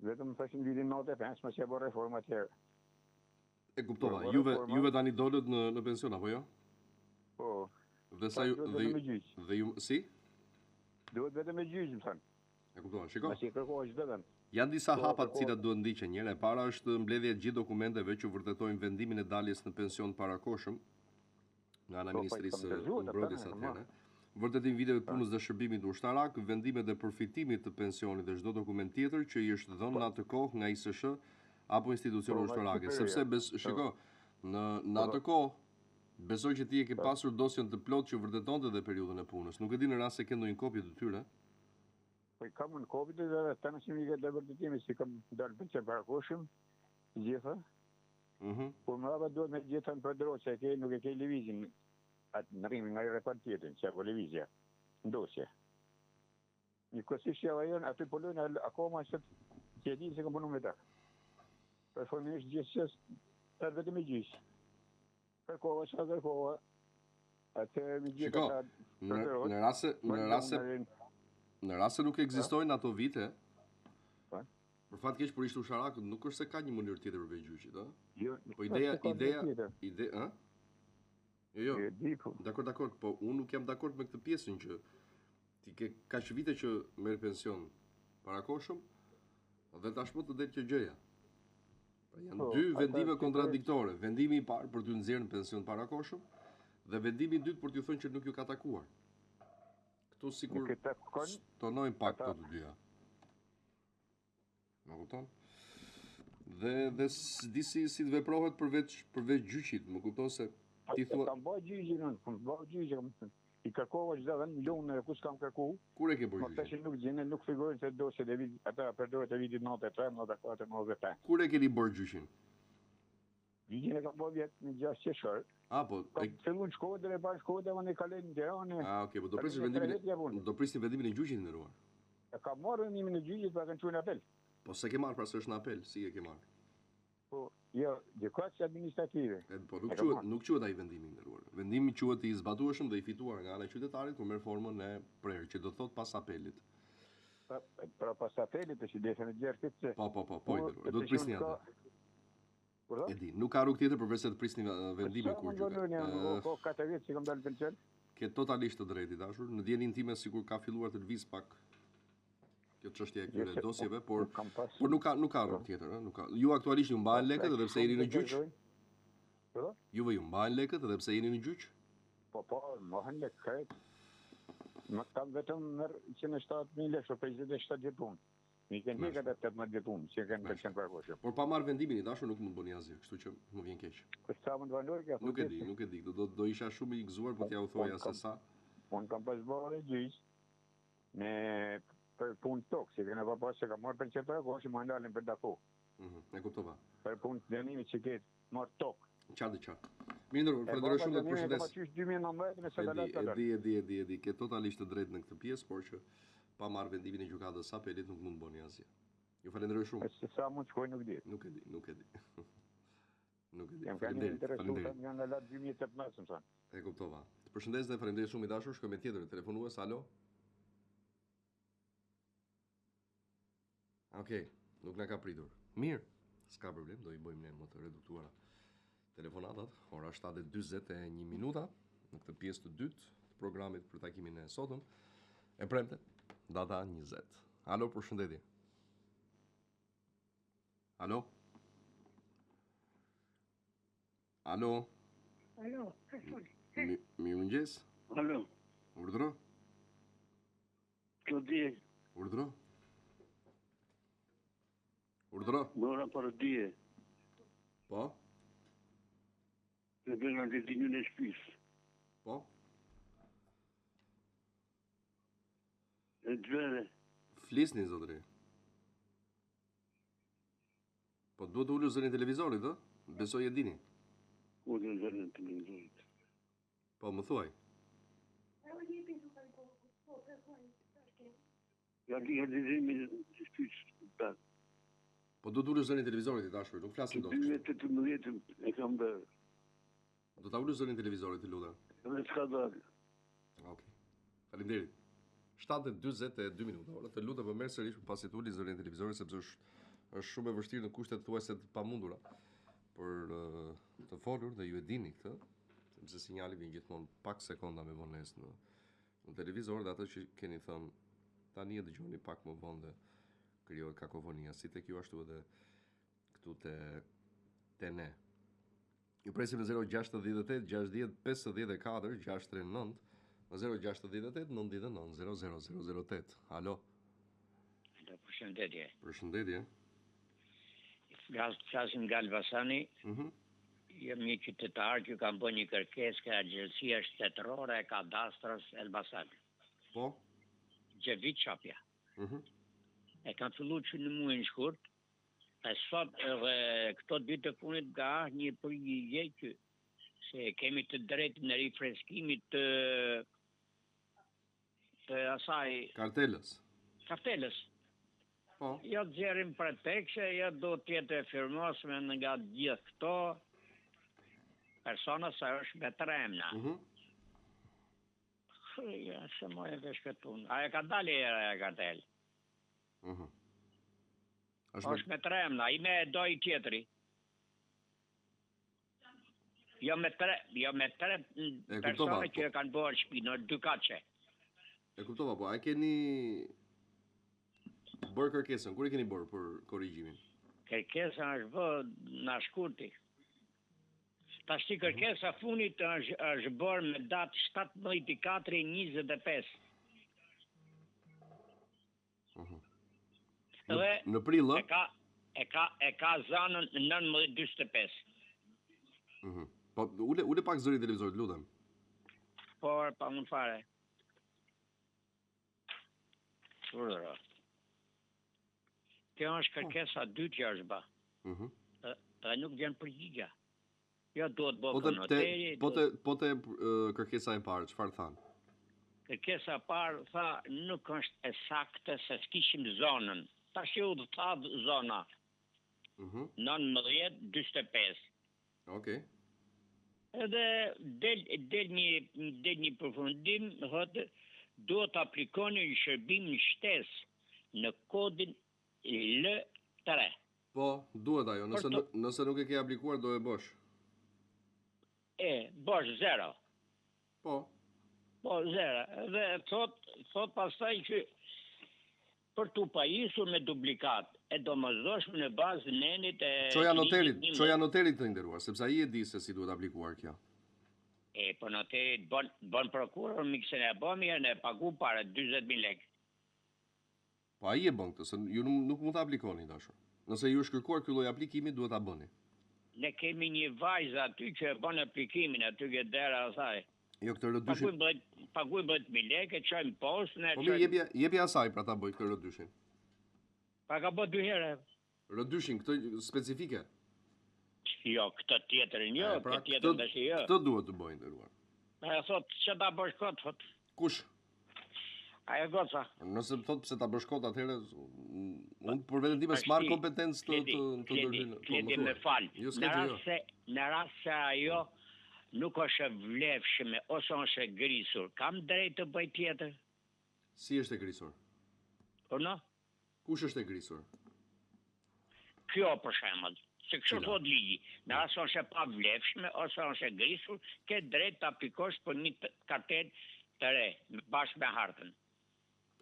Vetëm më thashin vitin 95, më që e bo reforma tjerë. E kuptova, juve tani dolët në pension, apo jo? Po. Dhe sa ju... Dhe ju... Si? Duhet vetëm me gjyqë, më thënë. E kuptova, shiko. Më që i kërkohë që vetëm. Janë disa hapat cilat duhet ndiqen. Njëra e para është mbledhja e gjithë dokumenteve që vërtetojnë vendimin e daljes në pension parakoshëm nga ana e Ministrisë Mbrojtjes atëherë. Vërtetim viteve të punës dhe shërbimit ushtarak, vendimet e përfitimit të pensionit dhe çdo dokument tjetër që i është dhënë në atë kohë nga ISSH apo institucione ushtarake. Sepse shiko, në atë kohë besoj që ti e ke pasur dosjen të plotë që vërtetonte edhe periudhën e punës. Nuk e di në rast se ke ndonjë kopje të tyre. Po i kam në kopit dhe të në që mi këtë dhe vërtetimi si kam dalë pension para koshëm, gjitha. Por më dha duhet me gjitha në përdro që nuk e ke livizin në rrimi nga i repart tjetën, që e po livizja, ndosje. Një kësisht që ajo aty polojnë akoma që e di se kam punu me ta. Për formisht gjithës, të vetëm e gjysë. Kërkova që kërkova, Atë më gjithë Shiko, ata në rast se nuk ekzistojnë ato vite, Po. për fat keq për ishte usharakët, nuk është se ka një mënyrë tjetër për veç gjyqit, ëh? Jo, Po ë? Jo. Dakor, po unë nuk jam dakord me këtë pjesën që ti ke kaq vite që merr pension parakoshëm dhe tashmë të del kjo gjëja. Pra janë dy vendime kontradiktore. Vendimi i parë për t'ju nxjerrë në pension parakoshëm dhe vendimi i dytë për t'ju thënë që nuk ju ka takuar. Këtu sikur tonojnë pak këto të dyja. Më kupton? Dhe di si të veprohet përveç gjyqit, më kupton se ti thua kam bërë gjyqin, I kërkova çdo vend lunë kush kam kërku. Kur e ke bërë gjyqin? Tash nuk gjen, nuk figurojnë se dosjet e vitit, ata përdoret e vitit 93, 94, 95. Kur e keni bërë gjyqin? Gjyqin e kam bërë vjet në 6 qershor. Po. Kam filluar në Shkodër e bën Shkodër më në kalën në Tiranë. Okay, po do prisni vendimin e gjyqit ndëruar. E kam marrë vendimin e gjyqit pa kanë çuar në apel. Po se ke marrë pra se është në apel, si e ke marrë? Po, jo, gjykatës administrative. Po nuk quhet ai vendimi ndëruar. Vendimi quhet I zbatueshëm dhe I fituar nga ana e qytetarit kur merr formën e prerë, që do thot pas apelit. Pra pas apelit është desha në gjerë se. Po, do të prisni atë. E di, nuk ka rrugë tjetër përveç se të prisni vendimin kur gjykat. Po 4 vjet që kam dalë pension. Ke totalisht të drejtë dashur. Në dijenin time sikur ka filluar të lviz pak kjo çështje e këtyre dosjeve, por nuk ka rrugë tjetër, ëh, nuk ka. Ju aktualisht ju mbahen lekët edhe pse jeni në gjyq. Juve ju mbahen lekët edhe pse jeni në gjyq? Po, mbahen lekët. Më kam vetëm merr 107.000 lekë për 27 jeton. Mi kanë dhënë atë 18 jeton, që kanë pension parakoshëm. Por pa marrë vendimin I dashur nuk mund bëni asgjë, kështu që më vjen keq. Po sa mund vëndoj kjo? Nuk e di. Do isha shumë I gëzuar po t'ja u thoja se sa. Unë kam pas bërë gjyq me për punë tokë, si kena pa pas që ka marrë pension parakoshëm, më ndalën për dako. E kuptova. Për punë të dënimit që ke marrë tokë. Qartë. Mirë, falenderoj shumë dhe përshëndes. E di, ke totalisht të drejtë në këtë pjesë, por që pa marrë vendimin e gjykatës së apelit nuk mund bëni asgjë. Ju falenderoj shumë. Sa mund shkoj nuk di. Nuk e di. Jam kanë interesuar nga nga latë 2018, më thënë. E kuptova. Të përshëndes dhe falenderoj shumë I dashur, shkojmë tjetër telefonues, alo. Okej, nuk na ka pritur. Mirë, s'ka problem, do I bëjmë ne më të reduktuara telefonatat, ora 7:41 minuta, në këtë pjesë të dytë të programit për takimin e sotëm, e premte, data 20. Alo, përshëndetje. Alo? Mirëmëngjes. Alo. Urdhro? Urdhro? Mëra për dje. Po? Në bërë në detinjën e shpisë. Po? E dvere. Flisni, zotëri. Po duhet të ullu zërin televizorit, ë? Besoj e dini. Ullu zërin televizorit. Po, më thuaj. Ja di hedhimi e shpisë. Po duhet të ullu zërin televizorit I dashur, nuk flasin dot. 2018 e kam bërë. Do ta ullu zërin televizorit, të lutem. Edhe s'ka dalë. Okej. Faleminderit. 7:42 minuta. Ora, të lutem më merr sërish pasi të uli zërin televizorit sepse është shumë e vështirë në kushtet thuajse të pamundura për të folur dhe ju e dini këtë, sepse sinjali vjen gjithmonë pak sekonda me vonesë në televizor dhe atë që keni thënë tani e dëgjoni pak më vonë dhe krijohet kakofonia, si tek ju ashtu edhe këtu te ne. Ju presim në 068 60 54 639 068 99 0008. Alo. Përshëndetje. Përshëndetje. Flasim nga Elbasani. Jam një qytetar që kam bërë një kërkesë nga Agjencia Shtetërore e Kadastrës Elbasan. Po? Gjevit Qapja. E kam filluar që në muajin shkurt, e sot edhe këto ditë të funit nga një përgjigje që se kemi të drejtë në rifreskimit të asaj kartelës. Po. Jo të zjerim pretekse, jo do tjetë e firmosme nga gjithë këto persona sa është me tremna. Ja, se më e vesh këtë punë. A e ka dalë e kartel? Është me 3 emra, i me do i tjetëri. Jo me 3 persone që kanë bërë shtëpi në 2 katëshe. E kuptova, po, a keni bërë kërkesën? Kur e keni bërë për korrigjimin? Kërkesa është bërë në shkurti. Tashti kërkesa funit është bërë me datë 17/4/25. Në prill, e ka zanën 19:45. Po, ule pak zërin televizorit, lutem. Por, pa mund fare. Urdhëro. Kjo është kërkesa 2 që është ba. Dhe nuk vjen përgjigja. Jo, duhet bërë noteri. Po te kërkesa e parë, çfarë thanë? Kërkesa e parë tha nuk është e saktë se s'kishim zonën. Tash u tha zona. 19:45. Okej. Edhe del një përfundim, thotë duhet të aplikoni një shërbim në shtesë në kodin L3. Po, duhet ajo, nëse nuk e ke aplikuar do e bosh. Bosh 0. Po, 0. Dhe thot pastaj që për t'u pajisur me duplikat, e domosdoshme në bazë nenit e... Çoja noterit të nderuar, sepse ai e di se si duhet aplikuar kjo. Po noterit bën prokuror, miksen e bën mirë, ne pagu para 40.000 lekë. Po ai e bën këtë, se ju nuk mund të aplikoni dashur. Nëse ju është kërkuar ky lloj aplikimi, duhet ta bëni. Ne kemi një vajzë aty që e bën aplikimin aty ke dera asaj. Jo, këtë rëdyshin. Paguaj 10.000 lekë, çojmë poshtë, ne. Po mi jepi asaj pra ta bëj këtë rëdyshin. Pa ka bë 2 herë. Rëdyshin këtë specifike. Jo, këtë tjetërin jo, këtë tjetër tash jo. Këtë duhet të bëjnë nderuar. Ai thot ç'a ta bësh kot, thot. Kush? Ai goca. Nëse më thot pse ta bësh kot atëherë unë për veten time s'marr kompetencë të ndërhyjnë. Kledi më fal. Në rast se ajo nuk është e vlefshme ose është e grisur, kam drejt të bëj tjetër? Si është e grisur? Po no? Kush është e grisur? Kjo për shembull, se kështu thot ligji, në rast se është e pa vlefshme ose është e grisur, ke drejt të aplikosh për një kartet të re, bashkë me hartën.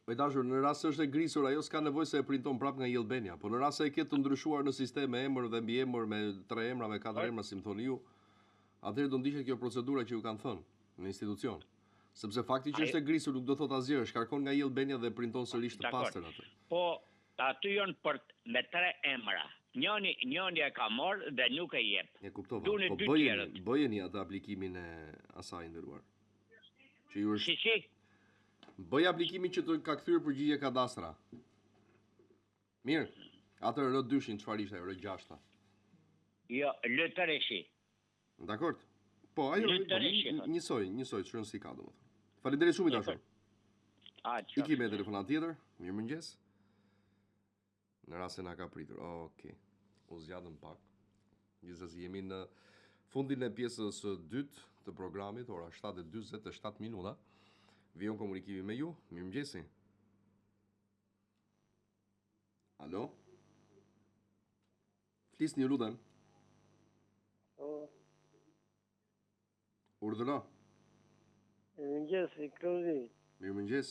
Po dashur, në rast se është e grisur, ajo s'ka nevojë se e printon prapë nga Jellbenia, po në rast se e ke të ndryshuar në sistem me emër dhe mbiemër me 3 emra, me 4 emra, si më thoni ju, atëherë do ndiqet kjo procedura që ju kanë thënë në institucion. Sepse fakti që është e grisur nuk do thot asgjë, shkarkon nga Jellbenia dhe printon sërish të pastër atë. Po, aty janë me 3 emra. Njëri e ka marrë dhe nuk e jep. E kuptova. Po bëjeni atë aplikimin e asaj nderuar. Që ju është. Si. Bëj aplikimin që të ka kthyer përgjigje kadastra. Mirë. Atë R2-shin çfarë ishte? R6. Jo, L3-shi. Dakor. Po, ajo njësoj, çon si ka domethënë. Faleminderit shumë i dashur. Iki me telefonat tjetër. Mirëmëngjes. Në rast se na ka pritur. Okej. U zgjatëm pak. Gjithsesi jemi në fundin e pjesës së dytë të programit, ora 7:47 minuta. Vijon komunikimi me ju. Mirëmëngjesi. Alo? Flisni, ju lutem. Urdhëro. Mirëmëngjes, Klodi. Mirëmëngjes.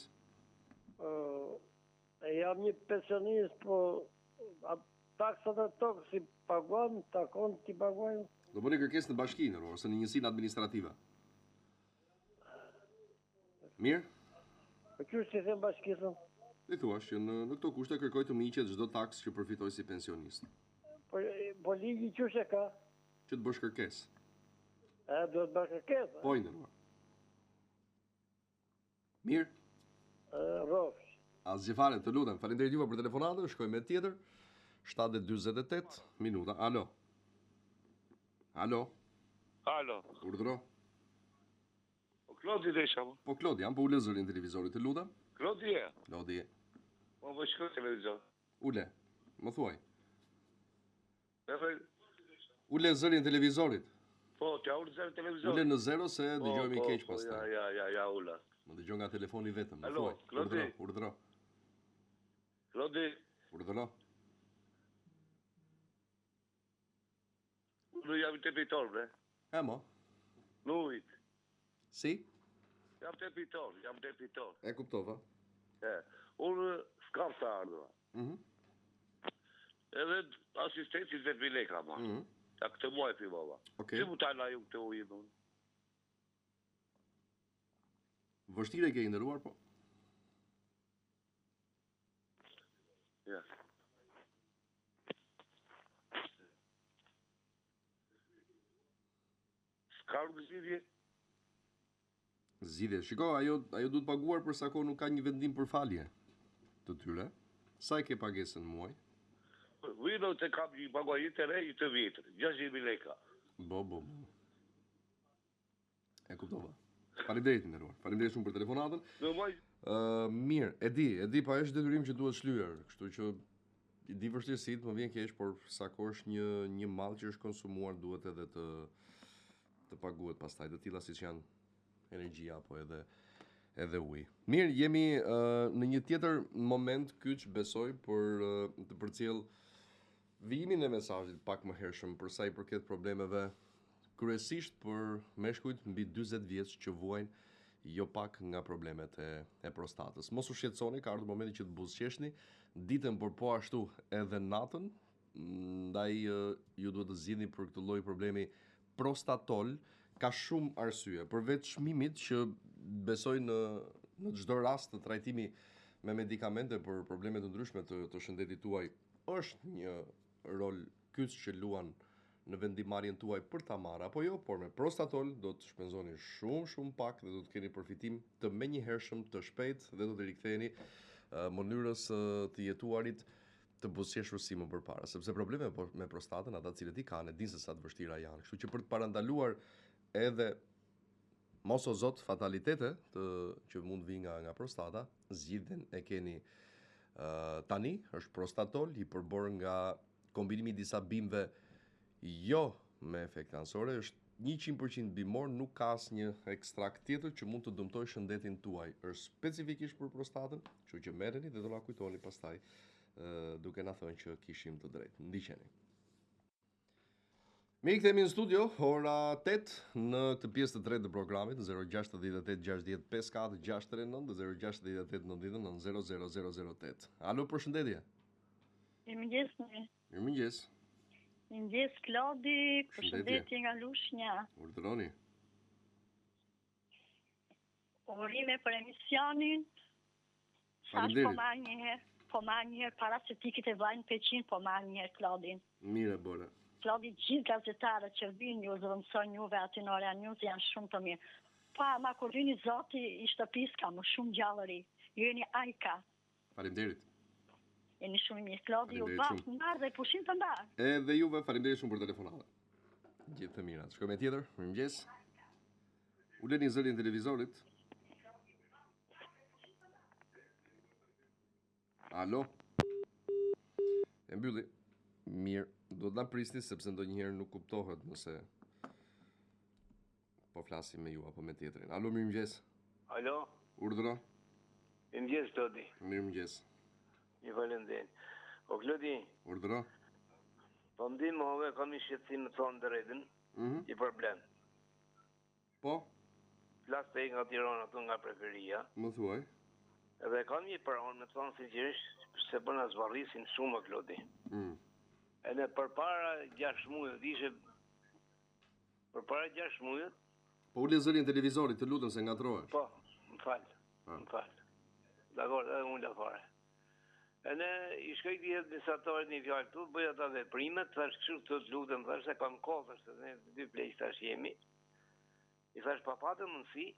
Jam një pensionist, po taksat e tokë si paguam, takon ti paguajmë? Do bëni kërkesë në bashkinë ose në njësinë administrative. Mirë? Po qysh ti them bashkisën? Ti thua që në këto kushte kërkoj të miqet çdo taks që përfitoj si pensionist. Po ligji qysh e ka? Që të bësh kërkesë. Do të bësh kërkesë? Po, nderuar. Mirë? Rrofsh. Asgjë fare, të lutem. Faleminderit juve për telefonatën. Shkojmë me tjetër. 7:48 minuta. Alo. Urdhëro. Po Klodi desha. Po Klodi, jam po ule zërin televizorit, të lutem. Klodi e. Po më shkoj televizor. Ule. Më thuaj. Edhe ule zërin televizorit. Po, t'ja ule zërin televizorit. Ule në 0 se dëgjojmë keq pastaj. Ja, ula. Më dëgjon nga telefoni vetëm. Alo, Klodi. Urdhëro. Klodi. Urdhëro. Unë jam debitor, bre. Mo. Nujt. Si? Jam debitor. E kuptova. Unë s'kam sa ardhua. Edhe asistenci 10.000 leka ma. Ja këtë muaj fillova. Si mu ta la ju këtë ujë unë? Vështire ke i ndëruar, po? Ja. S'ka nuk zgjidhje? Zgjidhje. Shiko, ajo duhet paguar për sa kohë nuk ka një vendim për falje të tyre. Sa e ke pagesën muaj? Vino të kam një paguajit të rej të vjetër, 6.000 leka. Bo. E kuptova. Faleminderit nderuar. Faleminderit shumë për telefonatën. Mirë, e di, pa është detyrim që duhet shlyer, kështu që i di vështirësitë, më vjen keq, por sa kohë është një mall që është konsumuar duhet edhe të paguhet pastaj, të tilla siç janë energjia apo edhe uji. Mirë, jemi në një tjetër moment kyç besoj për të përcjell vijimin e mesazhit pak më hershëm për sa i përket problemeve kryesisht për meshkujt mbi 40 vjeç që vuajnë jo pak nga problemet e prostatës. Mos u shqetësoni, ka ardhur momenti që të buzëqeshni ditën, por po ashtu edhe natën, ndaj ju duhet të zgjidhni për këtë lloj problemi prostatol. Ka shumë arsye, përveç çmimit që besoj në çdo rast të trajtimi me medikamente për probleme të ndryshme të shëndetit tuaj është një rol kyç që luan në vendimarrjen tuaj për ta marrë apo jo, por me prostatol do të shpenzoni shumë pak dhe do të keni përfitim të menjëhershëm, të shpejtë dhe do të riktheheni mënyrës të jetuarit të buzëqeshur si më përpara, sepse probleme me prostatën ata cilët i kanë dinë se sa të vështira janë. Kështu që për të parandaluar edhe mos o zot fatalitete që mund vi nga prostata, zgjidhjen e keni tani, është prostatol i përbërë nga kombinimi i disa bimëve jo me efekte anësore, është 100% bimor, nuk ka asnjë ekstrakt tjetër që mund të dëmtojë shëndetin tuaj. Është specifikisht për prostatën, kështu që merreni dhe do na kujtoni pastaj duke na thënë që kishim të drejtë. Ndiqeni. Mi kthehemi në studio, ora 8 në këtë pjesë të tretë të programit, 068 60 54 639 dhe 068 99 00008. Alo, përshëndetje. Mirëmëngjes. Mirëmëngjes. Mirëmëngjes Klodi, përshëndetje nga Lushnja. Urdhëroni. Urime për emisionin. Sash po marrë njëherë para se tikit e vajnë Peqin, po marrë njëherë Klodin. Mire, bora. Klodi, gjithë gazetarët që vinë ju dhe mësojnë juve aty në Ora News janë shumë të mirë. Pa, ma kur vini zoti i shtëpisë ka më shumë gjallëri. Ju jeni ajka. Faleminderit. Jeni shumë mirë, Klodi, ju bashkë ndarë dhe pushim të ndarë. Edhe juve, faleminderit shumë për telefonatën. Gjithë të mirat. Shkojmë e tjetër, mirëmëngjes. Uleni zërin televizorit. Alo. E mbylli. Mirë, do të na prisni sepse ndonjëherë nuk kuptohet nëse po flasim me ju apo me tjetrin. Alo, mirëmëngjes. Alo. Urdhëro. Mirëmëngjes Klodi. Mirëmëngjes. Ju falenderoj. O Klodi. Urdhëro. Po ndihmove, kam një shqetësim të thonë drejtën, i problem. Po? Flas te nga Tirana, këtu nga Preferia. Më thuaj. Edhe kam një pranë, me të thonë sinqerisht, se po na zvarrisin shumë Klodi. Edhe përpara 6 muajve, ishe përpara 6 muajve. Po ule zërin televizorit, të lutem se ngatrohesh. Po, më fal. Dakor, edhe unë la fare. Edhe i shkoj ti administratorit një fjalë këtu, bëj ata veprimet, thash kështu të lutem, thash se kam kohë, thash se ne 2 pleq tash jemi. I thash pa patë mundësi,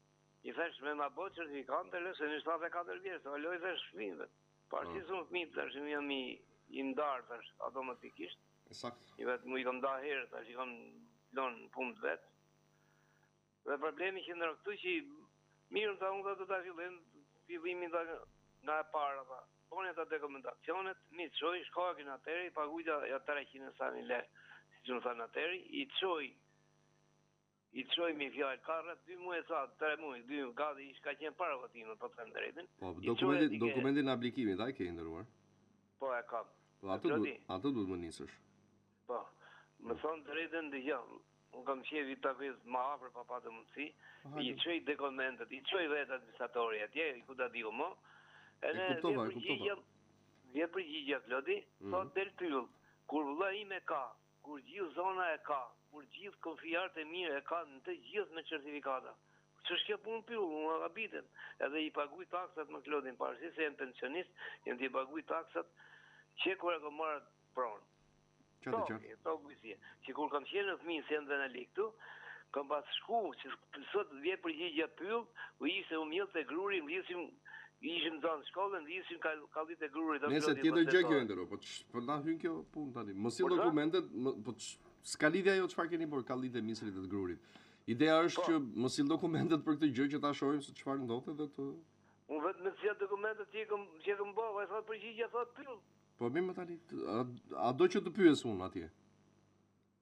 i thash me ma bëj certifikat të lësë në 74 vjeç, ta loj thash fëmijëve. Parësisë unë fëmijë, thash që jam i ndarë, thash, automatikisht. Sakt. I vetë mu i kam da herë, thash, i kam lonë punë të vetë. Dhe problemi që ndërë këtu që mirë të unë të ta fillimin nga e para, tha. Pone të dokumentacionet, mi të qoj, shkoja kënë ateri, pagujta ja 300 sa një le, si që në thanë ateri, i të qoj I të shoj mi fjallë, ka rrët 2 muaj sa, 3 muaj, 2 muaj, gati ish ka qenë para votimit, po të them drejtën. Po, dokumentin e aplikimit, a i ke ndëruar? Po, e kam. Po, atë duhet më nisësh. Po, më thonë drejtën dhe janë, unë kam qevi të takës ma afër pa patë mundësi, i qoj dokumentet, i qoj vetë administratori atje, i ku da dio mo, e në vje përgjigja, Klodi, thot del pyll, kur vëlla ime ka, kur gjithë zona e ka, kur gjithë konfijarët e mire e ka në të gjithë me certifikata. Që shkja punë pyll, unë gabitet. Edhe i paguj taksat më Klodin parësi, se jem pensionist, jem të i paguj taksat, që kur e kom marrë pronë. To gujësie. Që kur kam qenë në fëmijë se ndë në liktu, kam pas shku, që sot vje përgjigja pyll, u ishte u mjëllë të grurin, ishim zonë shkollën, ishim kallit e grurit. Nese tjetër gjë kjo ndëro, po na hyn kjo punë tani. Mos sill dokumentet, po s'ka lidhje ajo çfarë keni bërë kallit e misrit të grurit. Ideja është që mos sill dokumentet për këtë gjë që ta shohim se çfarë ndodhte dhe të. Unë vetëm me sjell dokumentet që kam bërë, ai thot përgjigja thot pyll. Po mirë më tani, a do që të pyes unë atje?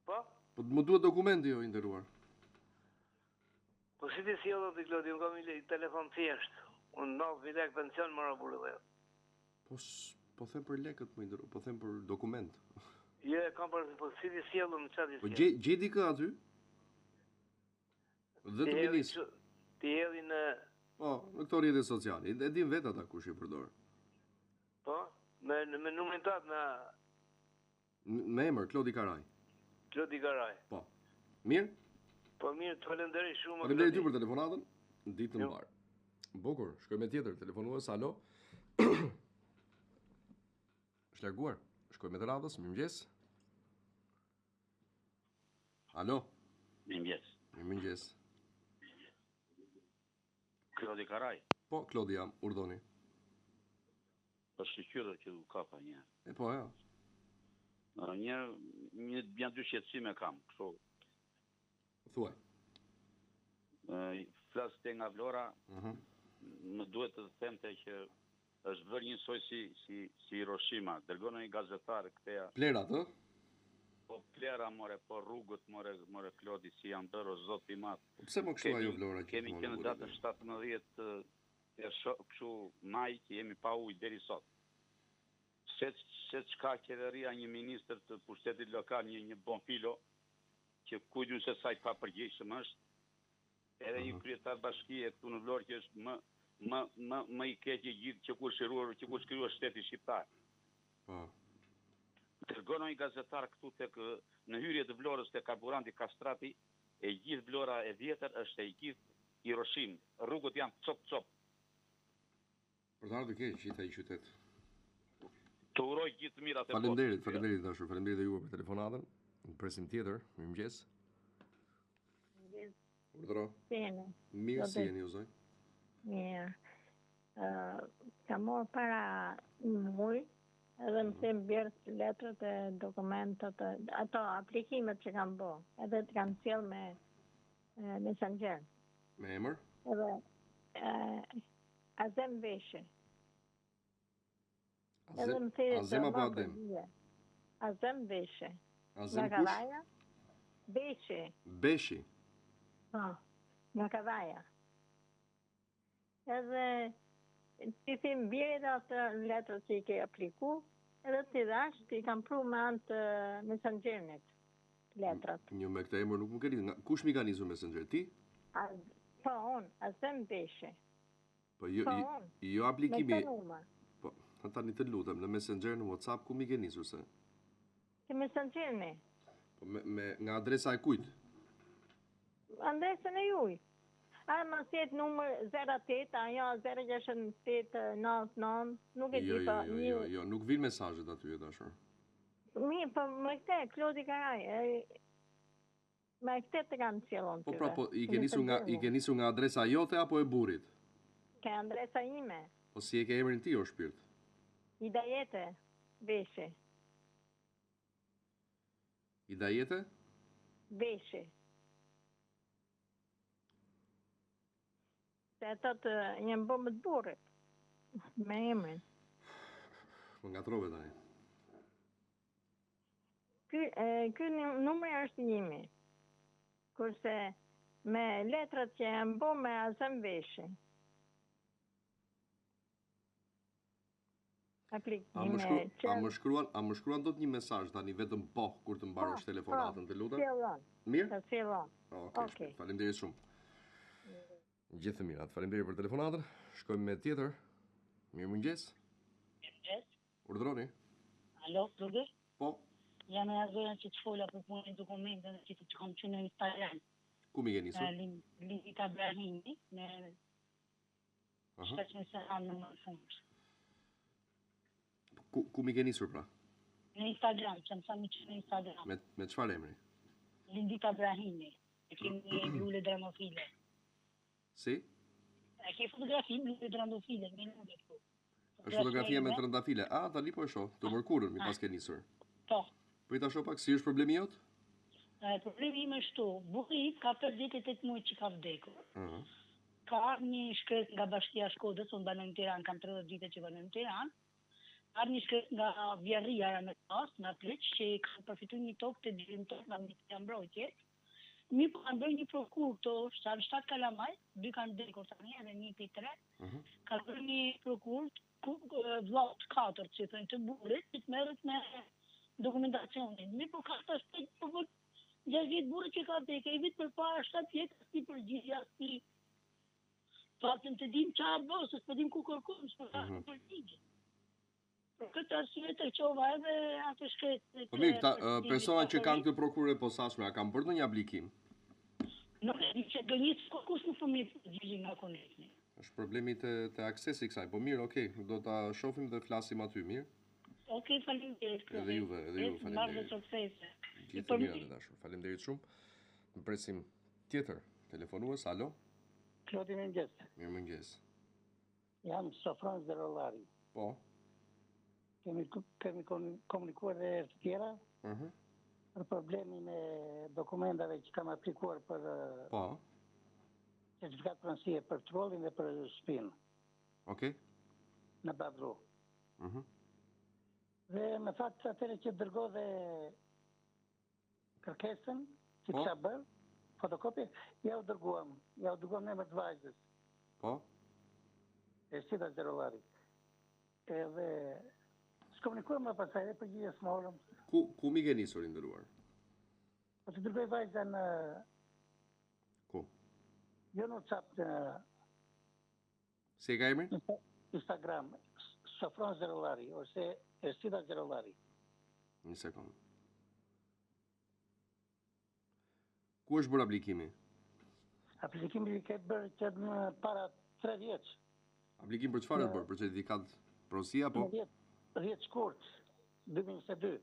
Po? Po më duhet dokumenti jo i nderuar. Po si ti sjellë ti Klodi, unë kam i telefon thjesht. Unë 9 lek pension më rabur dhe. Po them për lekët më nderuar, po them për dokument. Je, kam për si ti sjellë në çfarë ti. Po gjeti kë aty? Dhe të minis. Ti hedhi në Po, në këto rrjete sociale. E din vetë ata kush i përdor. Po? Me numrin tat me emër Klodi Karaj. Klodi Karaj. Po. Mirë? Po mirë, të falenderoj shumë. Faleminderit ju për telefonatën. Ditë të mbar. Bukur, shkoj me tjetër telefonues, alo. Është larguar. Shkoj me të radhës, mirëmëngjes. Alo. Mirëmëngjes. Mirëmëngjes. Klodi Karaj. Po, Klodi jam, urdhoni. Po shqyrë që u kapa një. E po, ja. Një bjan 2 shqetësime kam, kështu. Thuaj. Flas te nga Vlora, më duhet të themte që është bërë njësoj si Hiroshima. Dërgonë një gazetar këteja. Plerat, ë? Po plera, more, po rrugët, more Klodi, si janë bërë o zotë i matë. Pse më kështu ajo Vlora? Kemi kënë datën 17 kështu maj që jemi pa ujë deri sot. Se çka qeveria një ministër të pushtetit lokal, një bonfilo, që kujdu se sa i pa përgjegjshëm është, edhe një kryetar bashkie këtu në Vlorë që është më i keqë gjithë që kur shkruar shteti shqiptar. Dërgonë një gazetar këtu në hyrje të Vlorës të karburanti Kastrati, e gjithë Vlora e vjetër është e gjithë Hiroshim. Rrugët janë cop-cop. Për të ardhur keq gjithë ai qytet. Të uroj gjithë mirat e botës. Faleminderit dashur, faleminderit ju për telefonatën. Presim tjetër, mirëmëngjes. Urdhëro. Mirë, si jeni ju zoj? Mirë. Kam marrë para një muj, edhe më them bjerë letrat e dokumentat, ato aplikimet që kam bo, edhe të kam sjell me Messenger. Me emër? Edhe Azem Veshe. Azem apo Adem? Azem Veshe. Azem kush? Kavaja? Beshi. Beshi? Po, nga Kavaja. Edhe ti thim bjerit atë letrët që i ke apliku, edhe ti dash, ti kam pru me antë Messengerit letrat. Një me këta emër nuk më keni. Kush mi ka nisur Messenger? Ti? Po, unë, Azem Veshe. Po, jo aplikimi... Po, tani të lutem, në Messenger, në WhatsApp, ku mi ke nisur se? Ke Messengerin? Po, nga adresa e kujt? Adresën e juj. A më sjetë numër 08, ajo 06899, nuk e di pa... Jo, nuk vinë mesazhet aty e dashur. Mirë, po më këte, Klodi Karaj, me këte të kam qëllon të. Po, i ke nisur nga adresa jote apo e burit? Ke adresa ime. Po si e ke emrin ti o shpirt? Idajete, Veshe. Idajete? Veshe. Se ato të jenë bë më të burit, me emrin. Më nga trove tani. Ky numër është imi. Kurse me letrat që janë bo me asëm veshi. A më shkruan do të një mesazh tani vetëm po kur të mbarosh telefonatën, të lutem? Mirë? Të fillon. Okej, faleminderit shumë. Gjithë të mirat, faleminderit për telefonatën. Shkojmë me tjetër. Mirëmëngjes. Mirëmëngjes. Urdhroni. Alo, Kludi? Po. Jam e azoja që të fola për punën e dokumentën që të kam që në Instagram. Ku mi ke nisur? Lindita Brahimi, në shtetë me Sehan në më fundë. Ku mi ke nisur pra? Në Instagram, që më sa mi që në Instagram. Me çfarë emri? Lindita Brahimi, e kemi lule dramofile. Si? E ke fotografi lule dramofile, me nuk e këtu. Është fotografia me trëndafile. Tani po e shoh, të mërkurën mi pas ke nisur. Po. Prita shoh pak, si është problemi jot? Problemi im është burri ka 58 muaj që ka vdekur. Ka një shkret nga Bashkia Shkodrës, unë banoj në Tiranë, kam 30 vite që banoj në Tiranë. Ka një shkret nga Vjerria në pas, nga Pleq, që ka përfitu një tokë të dirim tokë nga Ministria Mbrojtje. Mi po kanë bërë një prokur të janë 7 kalamaj, 2 kanë vdekur tani edhe 1 pi 3. Ka bërë një prokur vllaut 4 që thënë të burrit, që të merret me dokumentacionin. Mi po ka 7 po 6 vjetë burë që ka vdekur, i vit përpara 7 vjetë si përgjigje as faktën të dim çfarë bëj, se s'po dim ku kërkojmë, s'po ka përgjigje. Për këtë arsye të qova edhe atë shkretë. Po mirë, këta personat që kanë këtë prokurë e posaçme, a kanë bërë ndonjë aplikim? Nuk e di që gënjit kush nuk po mirë përgjigje nga konekni. Është problemi të aksesi kësaj. Po mirë, okay, do ta shohim dhe flasim aty, mirë. Okej, faleminderit. Edhe juve, faleminderit. Gjithë të mirë, dashur. Faleminderit shumë. Më presim tjetër telefonues. Alo. Klodi, mirëmëngjes. Mirëmëngjes. Jam Sofron Zerollari. Po. Kemi komunikuar dhe të tjera për problemin e dokumentave që kam aplikuar për certifikat pronësie për trollin dhe për shtëpinë. Okej. Në Babru. Dhe më thatë atëre që dërgove kërkesën, që kisha bërë, fotokopje, ja u dërguam në emër të vajzës. Po? Ersida Zerollari. Edhe s'komunikuam më pasaj dhe përgjigjes morëm. Ku mi ke nisur i nderuar? Po të dërgoj vajza në... Ku? Jo në WhatsApp në... Si e ka emrin? Instagram, Sofron Zerollari, ose Ersida Zerollari. Një sekundë. Ku është bërë aplikimi? Aplikimi ke bërë që në para 3 vjeç. Aplikim për çfarë është bërë? Për certifikat pronësie apo? 10 shkurt, 2022.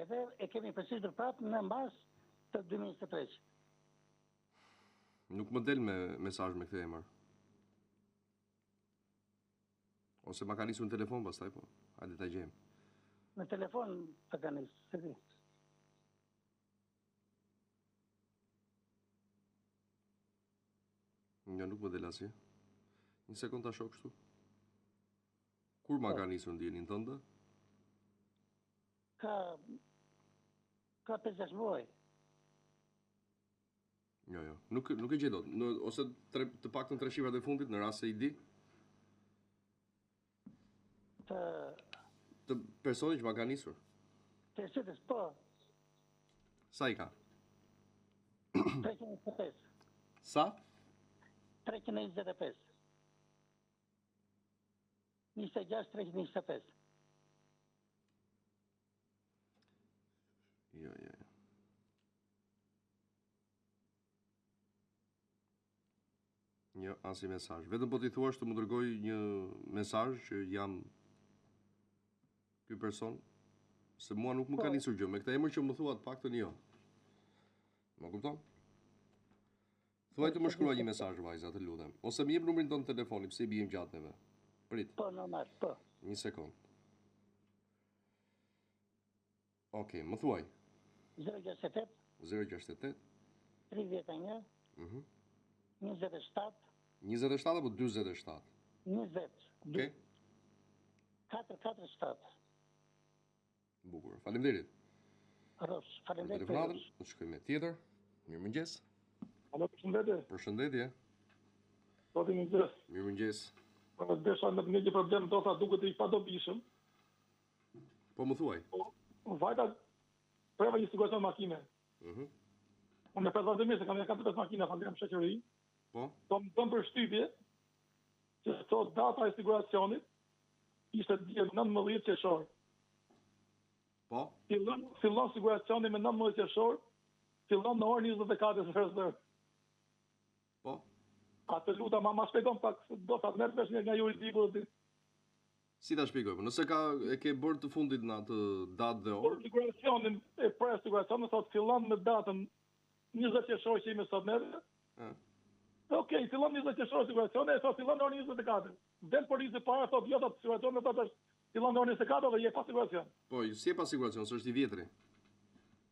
Edhe e kemi përsëritur prapë në mbas të 2023. Nuk më del me mesazh me këtë emër. Ose ma ka nisur në telefon pastaj po. Hajde ta gjejmë. Në telefon të ka nisur. Nga nuk më del asje. Një sekund ta shoh kështu. Kur ma ka nisur ndjenin tënde? Ka 5-6 muaj. Jo. Nuk e gjej dot. Ose të paktën 3 shifrat e fundit në rast se i di. Të personit që ma ka nisur. Të sitës, po. Sa i ka? 325. Sa? 325. 26-325. Jo. Jo, as i mesazh. Vetëm po t'i thuash të më dërgoj një mesazh që jam ky person, se mua nuk më ka nisur gjë. Me këtë emër që më thua të paktën jo. Më kupton? Thuaj të më shkruaj një mesazh vajza, të lutem. Ose më jep numrin tonë telefoni, pse i bijmë gjatë neve. Prit. Po, normal, po. Një sekund. Okej, më thuaj. 068 31 27 27 apo 47? 20. Okej. 447. Bukur. Faleminderit. Faleminderit. Telefonatën, do të shkojmë me tjetër. Mirëmëngjes. Alo, përshëndetje. Përshëndetje. Zoti mëngjes. Mirëmëngjes. Desha në një problem do sa duket i padobishëm. Po më thuaj. Vajta preva një situacion makine. Unë e prezantimisht se kam 4-5 makina, kam shoqëri. Po. Tom për shtypje që sot data e siguracionit ishte dje 19 qershor. Po. Fillon siguracioni me 19 qershor, fillon në orën 24:00. Po. Atë luta ma shpjegon pak, do ta merr vesh nga juridiku. Si ta shpjegoj? Nëse e ke bërë të fundit në atë datë dhe orë? Siguracionin e siguracionin sot fillon me datën 20 qershor që jemi sot merr. Okej, fillon 20 qershor siguracioni, sot fillon në orën 24. Del polici para sot jo atë siguracion, atë fillon në orën 24 dhe je pa siguracion. Po, si e pa siguracion, s'është i vjetri?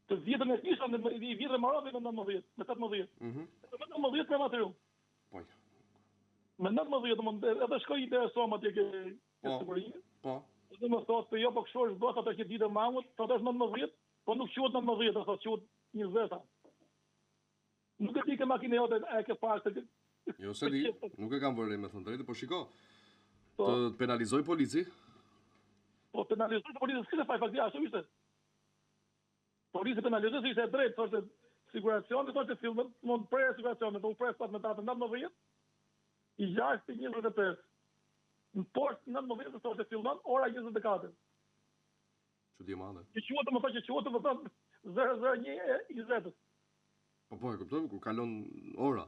Të vjetrin e kisha në i vjetri marrën me 19, me 18. Me 19 prematur. Po. Me 19 edhe shkoj interesom atje ke sigurinë. Po. Dhe më thotë, jo, po kështu është bota të që ditë mangut, thotë është 19, po nuk quhet 19, thotë quhet 20. Nuk e di ke makinë jote e ke parë të... Jo, se di, nuk e kam vërrej me thënë drejtë, po shiko, të penalizoj polici? Po penalizoj polici, s'kise faj fakti, ashtu ishte. Polici penalizoj, se ishte e drejtë, thoshte siguracion, thoshte filmën, mund prejë siguracion, u prejë sot me datën 19, i 6:25. Në poshtë 19, thoshte filmën, ora 24. Që di madhe? Që quatë më thonë 001:20. Po, e kuptoj, kur kalon ora.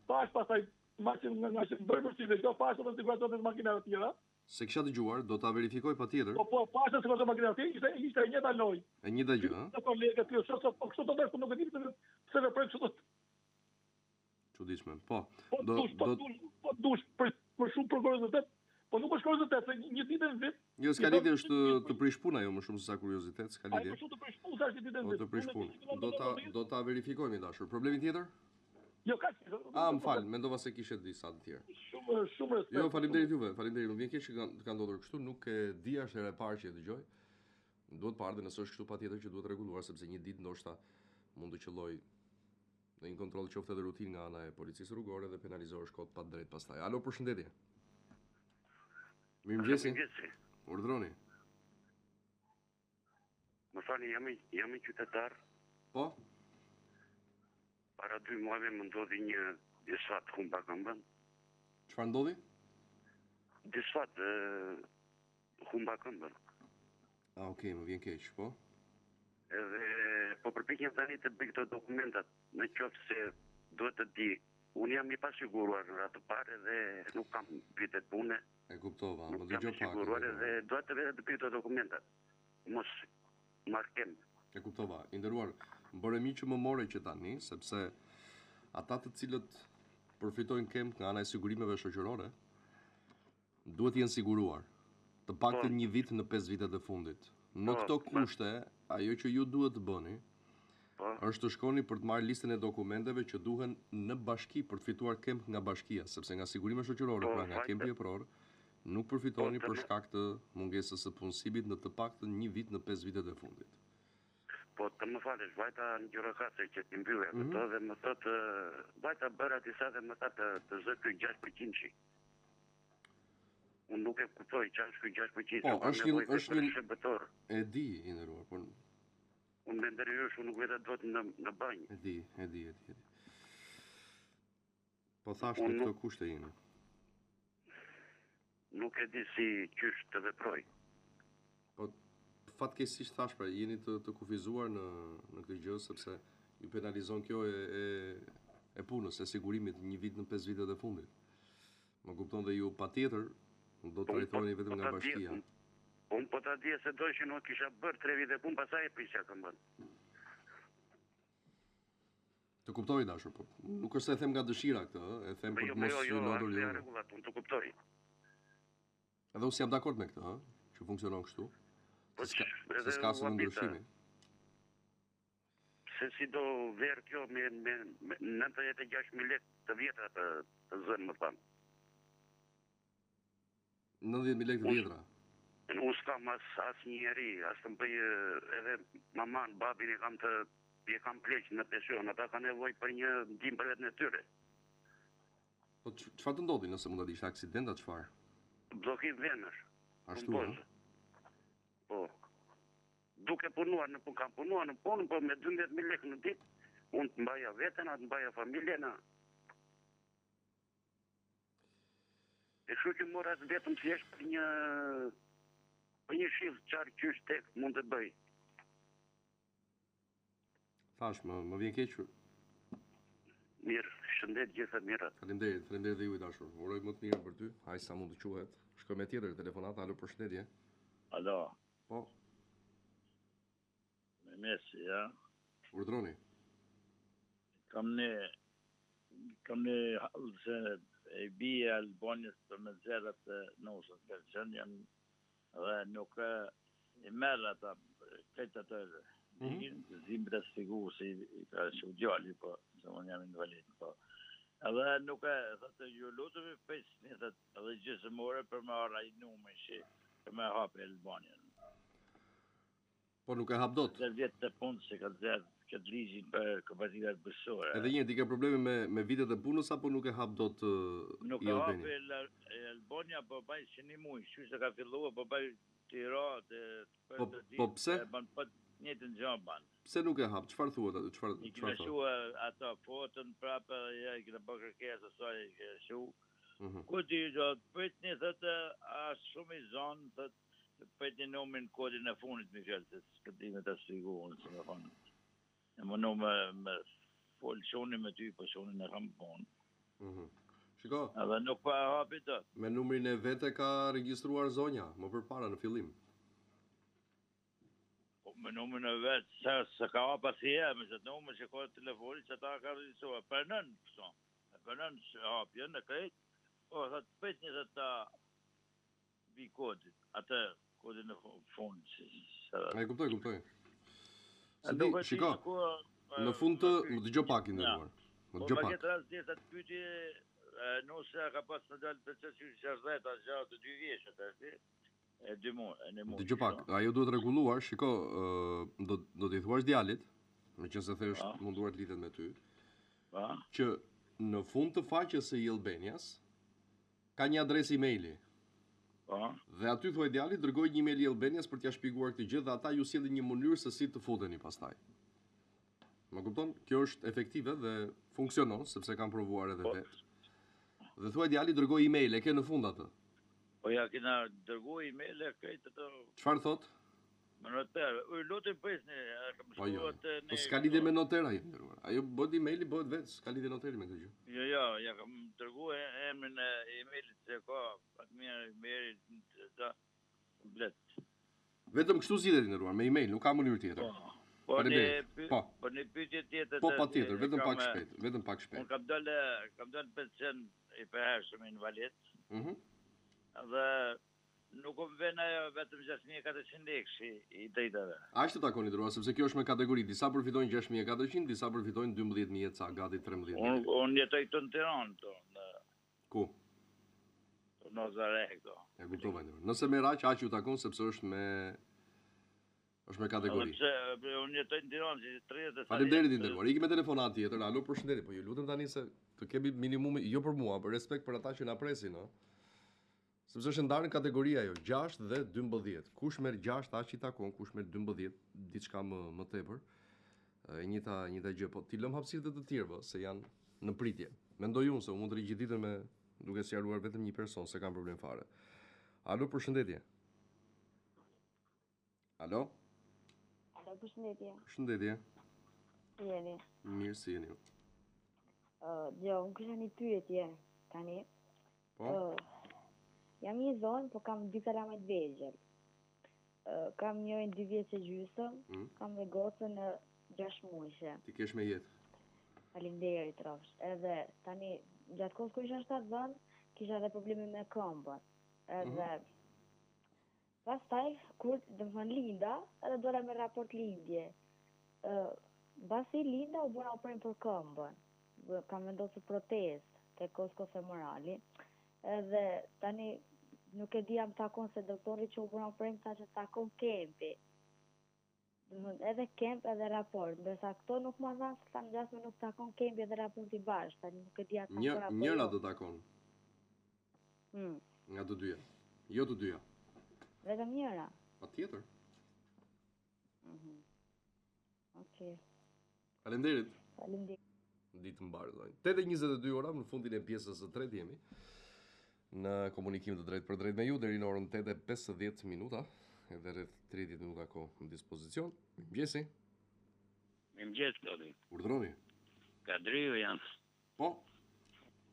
Pash pasaj, maqinë bërë përshqive, kjo pash të siguracion të makinave tjera. Se kisha dëgjuar, do ta verifikoj patjetër. Po, pash të siguracion të makinave tjera, ishte e njëta loj. E njëta gjë, ha? Në kolegë, po kështu të dërë, po nuk e ditë se dhe prejë kështu të... Çuditshme, po. Po dush, për shumë për kuriozitet, po nuk është kuriozitet, se një ditë në vit... Jo, s'ka lidhje është të prish puna jo më shumë se sa kuriozitet, s'ka lidhje. Ai për shumë të prish punë, sa është një ditë në vit. Po të prish punë. Do ta verifikojmë dashur. Problemi tjetër? Jo, kaq. Më fal, mendova se kishe disa të tjerë. Shumë respekt. Jo, faleminderit juve, faleminderit. Nuk vjen keq që ka ndodhur kështu, nuk e di, është era e parë që e dëgjoj. Duhet parë, nëse është kështu patjetër që duhet rregulluar, sepse një ditë ndoshta mund të qelloj në një kontroll qoftë edhe rutinë nga ana e policisë rrugore dhe penalizohesh kot pa drejt pastaj. Alo, përshëndetje. Mirëmëngjesi. Urdhroni. Më falni, jam i qytetar. Po? Para 2 muajve më ndodhi një disfat humba këmbën. Çfarë ndodhi? Disfat humba këmbën. Okej, më vjen keq, po? Edhe po përpiqem tani të bëj këto dokumentat, në qoftë se duhet të di. Unë jam i pasiguruar në atë parë dhe nuk kam vitet pune. E kuptova, më dëgjoj pak. Siguruar dhe duhet të vetë të bëj këto dokumentat. Mos markem. E kuptova. I nderuar, bëre mirë që më more që tani, sepse ata të cilët përfitojnë kemp nga ana e sigurimeve shoqërore duhet të jenë siguruar. Të paktën një vit në 5 vitet e fundit. Në këto kushte, ajo që ju duhet të bëni është të shkoni për të marrë listën e dokumenteve që duhen në bashki për të fituar kemp nga bashkia, sepse nga sigurime shoqërore, pra nga kempi e pror, nuk përfitoni për shkak të mungesës së punësimit në të paktën një vit në 5 vitet e fundit. Po të më falesh, vajta në gjyrokase që ti mbyllë këto dhe më thotë vajta bëra disa dhe më tha të zë ky 6%. Unë nuk e kuptoj çfarë është ky 6%. Po, është një shërbëtor. E di, i nderuar, por unë me ndërhysh, unë nuk vete do të në banjë. E di. Po thash në këto kushte jeni. Nuk e di si qysh të veproj. Po, fatkeqësisht thash, pra, jeni të kufizuar në këtë gjë, sepse ju penalizon kjo e punës, e sigurimit një vit në 5 vitet e fundit. Më kupton dhe ju patjetër, do të trajtoheni vetëm nga bashkia. Unë po ta dje se dojë që nuk kisha bërë 3 vite punë, pasaj e prisja këmbën. Të kuptoj, dashur, po nuk është se e them nga dëshira këtë, e them për të mos lodhur ju. Jo, rregullat, unë të kuptoj. Edhe unë jam dakord me këtë, që funksionon kështu. Se s'ka asnjë ndryshimi. Se si do verë kjo me 96.000 lekë të vjetra të zënë më thamë. 90.000 lekë të vjetra? Unë s'kam as njeri, as të më bëj edhe maman, babin e kam të je kam pleq në pension, ata ka nevojë për një ndihmë për vetën e tyre. Po çfarë të ndodhi nëse mund të ishte aksident atë çfarë? Bllokim venësh. Ashtu ëh. Po. Duke punuar në punë, kam punuar në punë, po me 12.000 lekë në ditë, unë të mbaja veten, atë mbaja familjen. E kështu që mora vetëm thjesht për një shif çfarë qysh tek mund të bëj. Thash, më vjen keq. Mirë, shëndet gjithë mirat. Faleminderit dhe ju i dashur. Uroj më të mirë për ty. Haj sa mund të quhet. Shkoj me tjetër telefonat, alo përshëndetje. Alo. Po. Me mesi, ja. Urdhroni. Kam një halë se e bia e Albonjës për me zerët e nosët për qënë janë dhe nuk i merë ata këtë të zimbë të sfigu si i ka që u gjalli, po, se unë jam invalid, po. Edhe nuk thëtë, ju lutëm i pesni, edhe gjësëmore për me arra i nume shi, për me hapë e Albonjën. Po nuk e hap dot. Dhe vjetë të punë se ka zerë këtë ligjin për kapacitetet bësore. Edhe një, ti ke probleme me vitet e punës, apo nuk e hap dot i Albani? Nuk e hap e Albania, po baj që një mujë, që se ka fillua, po baj të ra, Po pse? Një të në gjë banë. Pse nuk e hap? Çfarë thuat atë? I kina shua ato fotën prapë, ja, i kina bërë kërkesë, asaj i kina shu. Ku ti gjatë, pëjtë një thëtë, ashtë shumë i zonë, thëtë, pëjtë një nomin kodin e funit, mi fjallë, se s'këtime të sfiguën, se me thonë. E më në me folë shoni me ty, po shoni në kam punë. Shiko. Edhe nuk pa hapi të. Me numrin e vete ka registruar zonja, më përpara në fillim. Me numrin e vetë, se ka hapa si e, me që të numër që ka telefoni, që ta ka registruar. Për nën, këso. Për nën që hapje në krejt, po, thëtë pëjtë një dhe ta bi kodit, atë kodin e fundit. E kuptoj. Shiko, në fund të më dëgjo pak i ndërruar. Po më këtë rast dhe të pyti, nëse ka pas në dalë për që që është a gjatë të 2 vjeshët, e 2 muaj. Dëgjo pak, ajo duhet rregulluar, shiko, do t'i thuash djalit, me që se the është munduar të lidhet me ty, që në fund të faqes së i Albanias, ka një adresë emaili. Dhe aty thuaj djalit, dërgoj një email i Albanias për t'ja shpjeguar këtë gjë dhe ata ju sjellin një mënyrë se si të futeni pastaj. Më kupton? Kjo është efektive dhe funksionon, sepse kam provuar edhe vetë. Dhe thuaj djalit, dërgoj email, e ke në fund atë. Po ja kena dërgoj email e krejtë të... Çfarë thot? Me noter, lutem pësni, po jo, po s'ka lidhje me notera i ndërruar. Ajo bëhet emaili, bëhet vetë, s'ka lidhje noteri me këtë gjë. Jo, ja kam dërguar emrin e emailit se ka, atë mirë emailit ta komplet. Vetëm kështu zgjidhet i ndërruar, me email, nuk ka mënyrë tjetër. Po në pyetje tjetër. Po patjetër, vetëm pak shpejt. Unë kam dalë pension i përhershëm invalid. Dhe nuk më vjen ajo vetëm 6.400 lekë i drejtave. Ashtu takoni ndërruar, sepse kjo është me kategori, disa përfitojnë 6.400, disa përfitojnë 12.000 ca, gati 13.000. Unë jetoj këtu në Tiranë, Ku? Në Zare këto. E kuptova ndërruar. Nëse merr aq ju takon sepse është me kategori. Unë jetoj në Tiranë, si 30. Faleminderit i ndërruar. Iki me telefonat tjetër, alo, përshëndetje, po ju lutem tani se të kemi minimum, jo për mua, për respekt për ata që na presin, ëh. Sepse është ndarë në kategoria jo, 6 dhe 12. Kush merr 6 aq i takon, kush merr 12, diçka më tepër. E njëjta gjë, po ti lëm hapësirë të tjerëve se janë në pritje. Mendoj unë se mund të rigjiditën me duke sqaruar vetëm një person, se kam problem fare. Alo, përshëndetje. Alo, përshëndetje. Përshëndetje. Si jeni? Mirë, si jeni. Unë kisha një pyetje tani. Po? Jam një zonë, po kam 2 kalamet vegjël. Kam njërin 2 vjeç e gjysëm, kam dhe gocën 6 muajshe. Ti kesh me jetë. Faleminderit rrofsh. Edhe tani gjatë kohës kur isha 7 vën, kisha edhe probleme me këmbën. Edhe pastaj kur domethënë linda, edhe dola me raport lindje. Mbasi linda u bëra operim për këmbën. Kam vendosur protezë te kosko femorali. Edhe tani nuk e di jam takon se doktori që u bëra operim tha që takon kempi. edhe kemp edhe raport, ndërsa këto nuk më thanë se tanë gjasme nuk takon kempi edhe raporti bashkë, tani nuk e di atë takon apo Njëra do takon. Nga të dyja. Jo të dyja. Vetëm njëra? Patjetër. Okej. Faleminderit. Faleminderit. Ditë mbarë, zonjë. 8:22 ora, në fundin e pjesës së tretë jemi në komunikim të drejtë për drejtë me ju deri në orën 8:50 minuta, edhe rreth 30 minuta kohë në dispozicion. Mirëmëngjesi. Mirëmëngjes, Klodi. Urdhroni. Kadriu jam. Po.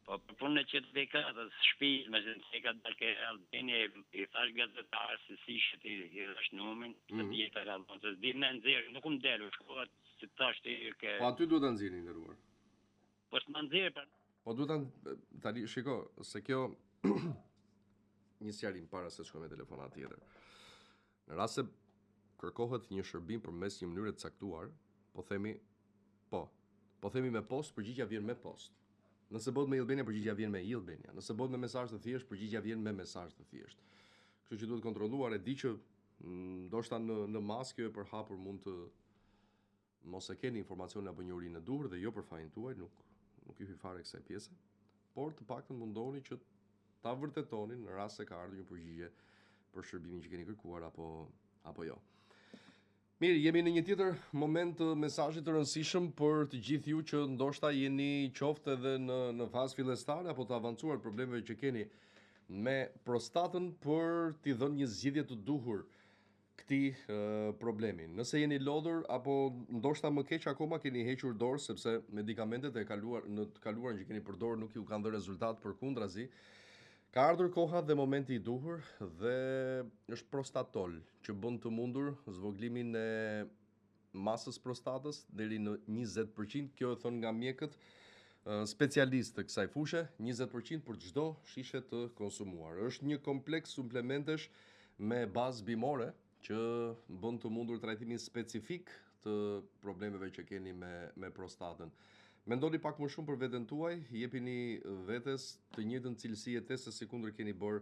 Po për punën e certifikatës shtëpisë me certifikat dalke Albania i thash gazetarës se si ishte i është numin, të djeta ka thonë se di në nxjerr, nuk më delu shkohat si thash ti ke. Po aty duhet ta nxjerrni nderuar. Po s'ma nxjerr për. Po duhet tani shiko, se kjo një sjarim para se shkojmë me telefonat tjetër. Në rast se kërkohet një shërbim përmes një mënyre të caktuar, po themi me post, përgjigjja vjen me post. Nëse bëhet me Albania, përgjigjja vjen me Albania. Nëse bëhet me mesazh të thjesht, përgjigjja vjen me mesazh të thjesht. Kështu që duhet kontrolluar, e di që ndoshta në mas kjo e përhapur mund të mos e keni informacionin apo njohurinë e duhur dhe jo për fajin tuaj, nuk i hy fare kësaj pjese, por të paktën mundoni që ta vërtetonin në rast se ka ardhur një përgjigje për shërbimin që keni kërkuar apo jo. Mirë, jemi në një tjetër moment të mesazhit të rëndësishëm për të gjithë ju që ndoshta jeni qoftë edhe në fazë fillestare apo të avancuar problemeve që keni me prostatën për t'i dhënë një zgjidhje të duhur këtij problemi. Nëse jeni lodhur apo ndoshta më keq akoma keni hequr dorë sepse medikamentet e kaluarën që keni përdorur nuk ju kanë dhënë rezultat, përkundrazi, ka ardhur koha dhe momenti i duhur dhe është prostatol që bën të mundur zvoglimin e masës prostatës deri në 20%. Kjo e thon nga mjekët specialistë të kësaj fushë, 20% për çdo shishe të konsumuar. Është një kompleks suplementesh me bazë bimore që bën të mundur trajtimin specifik të problemeve që keni me prostatën. Mendoni pak më shumë për veten tuaj, jepini vetes të njëjtën cilësi jetese si kundër keni bërë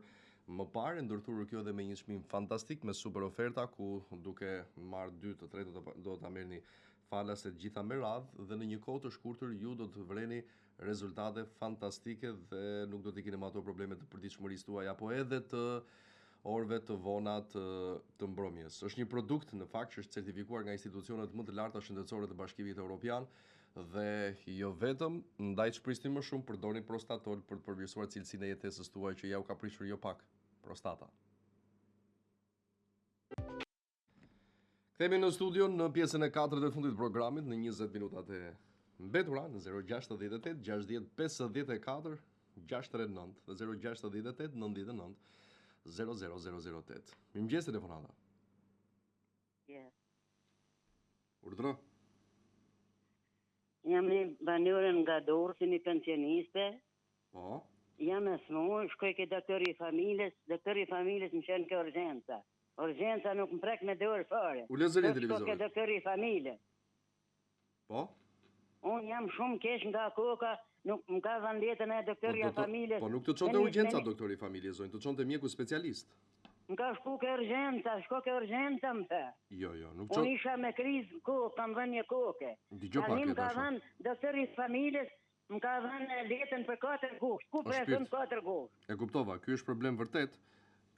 më parë, ndërtuar kjo edhe me një çmim fantastik me super oferta ku duke marrë 2 të 3 do ta merrni falas e gjitha me radhë dhe në një kohë të shkurtër ju do të vreni rezultate fantastike dhe nuk do të keni më ato probleme të përditshmërisë tuaj apo edhe të orëve të vona të mbrëmjes. Është një produkt në fakt që është certifikuar nga institucionet më të larta shëndetësore të Bashkimit Evropian dhe jo vetëm, ndaj shprisni më shumë përdorni prostatol për të përmirësuar cilësinë e jetesës tuaj që ja u ka prishur jo pak prostata. Kthehemi në studio në pjesën e 4 të fundit të programit në 20 minutat e mbetura në 068 60 54 639 dhe 068 99 00008. Mirëmëngjes telefonata. Yes. Urdhro. Jam një banore nga Dorë, një pensioniste. Po. Jam e smur, shkoj ke doktori i familjes më qenë ke urgjenca. Urgjenca nuk më prek me dorë fare. U lezërin televizorit. Shkoj ke doktori i familjes. Po? Unë jam shumë keq nga koka, nuk më ka dhënë letën e doktori i familjes. Po nuk të çonte urgjenca doktori i familjes, zonjë, të çonte mjeku specialist. Më ka shku ke urgjenca, më the. Jo, nuk çon. Unë isha me krizë kokë, kam dhënë një koke. Dgjoj pak më ka dhënë doktori i familjes, më ka dhënë letën për 4 gusht. Ku për 4 gusht? E kuptova, ky është problem vërtet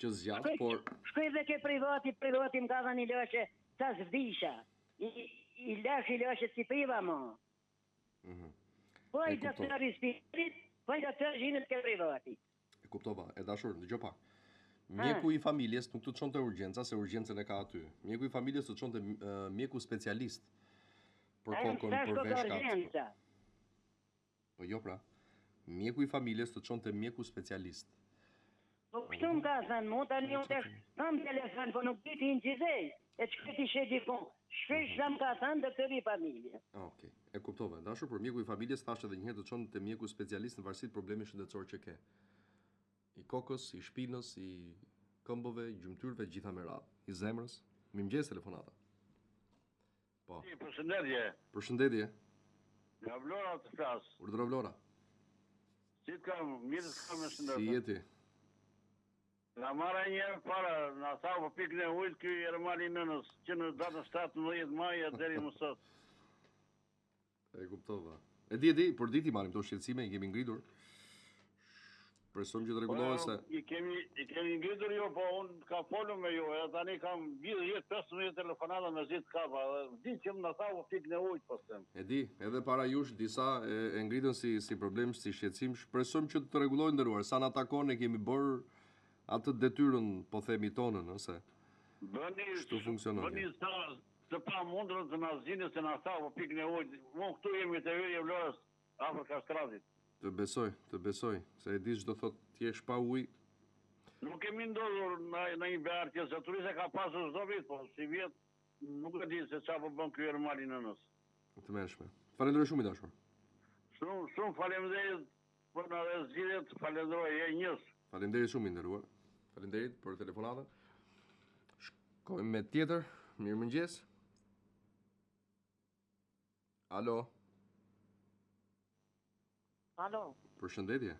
që zgjat, por shkoj dhe ke privati më ka dhënë një lëshe sa zvdisha. I lëshe si priva më. Po i doktori i spirit, po i doktori gjinet ke privati. E kuptova, e dashur, dëgjoj pak. Mjeku i familjes nuk të çonte urgjenca, se urgjencën e ka aty. Mjeku i familjes të çonte mjeku specialist për kokën për veshkat. Po jo pra. Mjeku i familjes të çonte mjeku specialist. Po kështu më ka thënë, mu tani unë kam telefon, po nuk di ti në gjithej. E që këti shedi po, shpesh më ka thënë doktori i familjes. Okej, e kuptova. Dashur, për mjeku i familjes thashë edhe një herë të çonte mjeku specialist në varësi të problemit shëndetësor që ke. I kokës, i shpinës, i këmbëve, i gjymtyrëve, gjitha me radhë. I zemrës. Mirëmëngjes telefonata. Po. Përshëndetje. Përshëndetje. Nga Vlora të flas. Urdhëro Vlora. Si të kam, mirë të kam në shëndetje. Si jeti? Na marrë njerë para, na tha po pikën e ujtë ky Ermali nënës, që në datën 17 maj deri më sot. E kuptova. E di, por ditë i marrim këto shqetësime, i kemi ngritur. Presojmë që të rregullohen se I kemi ngritur jo, po unë ka folur me ju, edhe tani kam 10-15 telefonata me zit kapa, di që më na tha po pikën e ujtë po them. E di, edhe para jush disa e ngritën si problem, si shqetësim. Presojmë që të rregullohen nderuar. Sa na takon e kemi bërë atë detyrën, po themi tonën, ëse. Kështu funksionon. Bëni të pa mundrën të na zinë se na tha po pikën e ujtë. Mo këtu jemi të hyrje Vlorës afër Kastratit. Të besoj, se e di çdo thot t'jesh pa ujë. Nuk kemi ndodhur në një beartje, se turiste ka pasur çdo vit, po si vjet nuk e di se çfarë po bën ky Ermali nënës. Të mërshme. Falenderoj shumë i dashur. Shumë faleminderit për na dhe zgjidhjet, falenderoj e njës. Faleminderit shumë i nderuar. Faleminderit për telefonatën. Shkojmë me tjetër. Mirëmëngjes. Alo. Alo. Përshëndetje.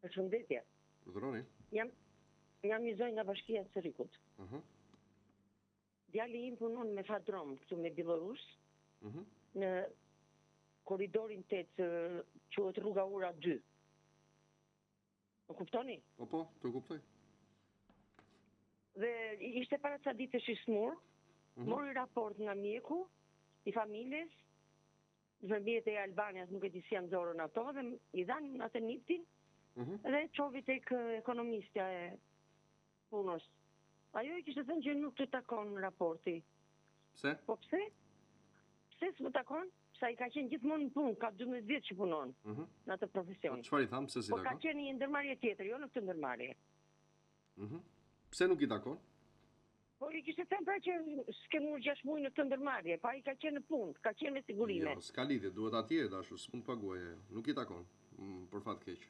Përshëndetje. Urdhëroni. Jam një zonjë nga Bashkia e Cerrikut. Djali im punon me Fadrom këtu me Billorus. Në korridorin 8, quhet rruga Ura 2. Më kuptoni? Po, të kuptoj. Dhe ishte para ca ditësh i smur, mori raport nga mjeku i familjes, zërmjet e Albanias, nuk e di si janë zorën ato, dhe i dhanë atë niptin, dhe qovi tek ekonomistja e punës. Ajo i kishte thënë që nuk të takon raporti. Pse? Po pse? Pse s'më takon? Sa i ka qenë gjithmonë në punë, ka 12 vjetë që punon në atë profesion. Çfarë i tham, pse si takon? Po ka qenë një ndërmarrje tjetër, jo në këtë ndërmarrje. Pse nuk i takon? Po i kishte thënë pra që s'ke mur 6 muaj në të ndërmarrje, pa i ka qenë në punë, ka qenë me sigurime. Jo, s'ka lidhje, duhet atje dashur, s'mund paguaj ajo. Nuk i takon. Për fat keq.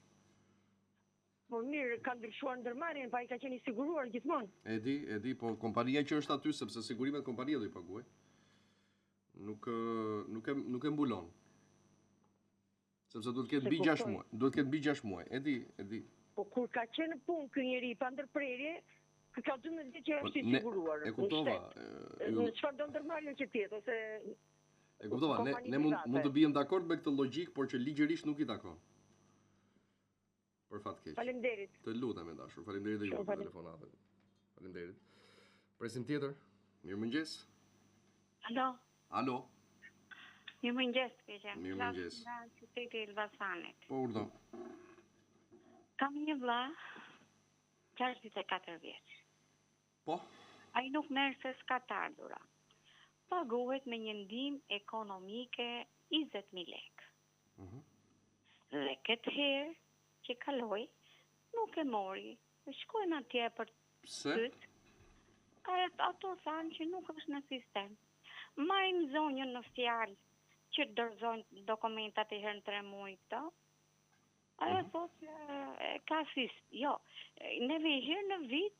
Po mirë, ka ndryshuar ndërmarrjen, pa i ka qenë i siguruar gjithmonë. E di, po kompania që është aty, sepse sigurimet kompania do i paguaj. Nuk e mbulon. Sepse duhet të ketë mbi 6 muaj. Duhet të ketë mbi 6 muaj. E di. Po kur ka qenë në punë ky njeri pa ndërprerje, ka 12 vjet që është i siguruar. E kuptova. Në çfarë do ndërmarrjen që tjetë ose e kuptova, ne mund të bijmë dakord me këtë logjik, por që ligjërisht nuk i takon. Për fat keq. Faleminderit. Të lutem e dashur. Faleminderit edhe ju për telefonatën. Faleminderit. Presim tjetër. Mirëmëngjes. Alo. Mirëmëngjes, Keqem. Mirëmëngjes. Nga qyteti i Elbasanit. Po urdhë. Kam një vlla 64 vjeç. Po? Ai nuk merr se s'ka të ardhura. Paguhet me një ndihmë ekonomike 20.000 lekë. Dhe këtë herë që kaloi, nuk e mori. Shkojnë atje për pyet. Ato thanë që nuk është në sistem. Majnë zonjën në fjalë që dorëzojnë dokumentat e herë në 3 muaj këto. Ajo thotë ka jo, neve i herë në vit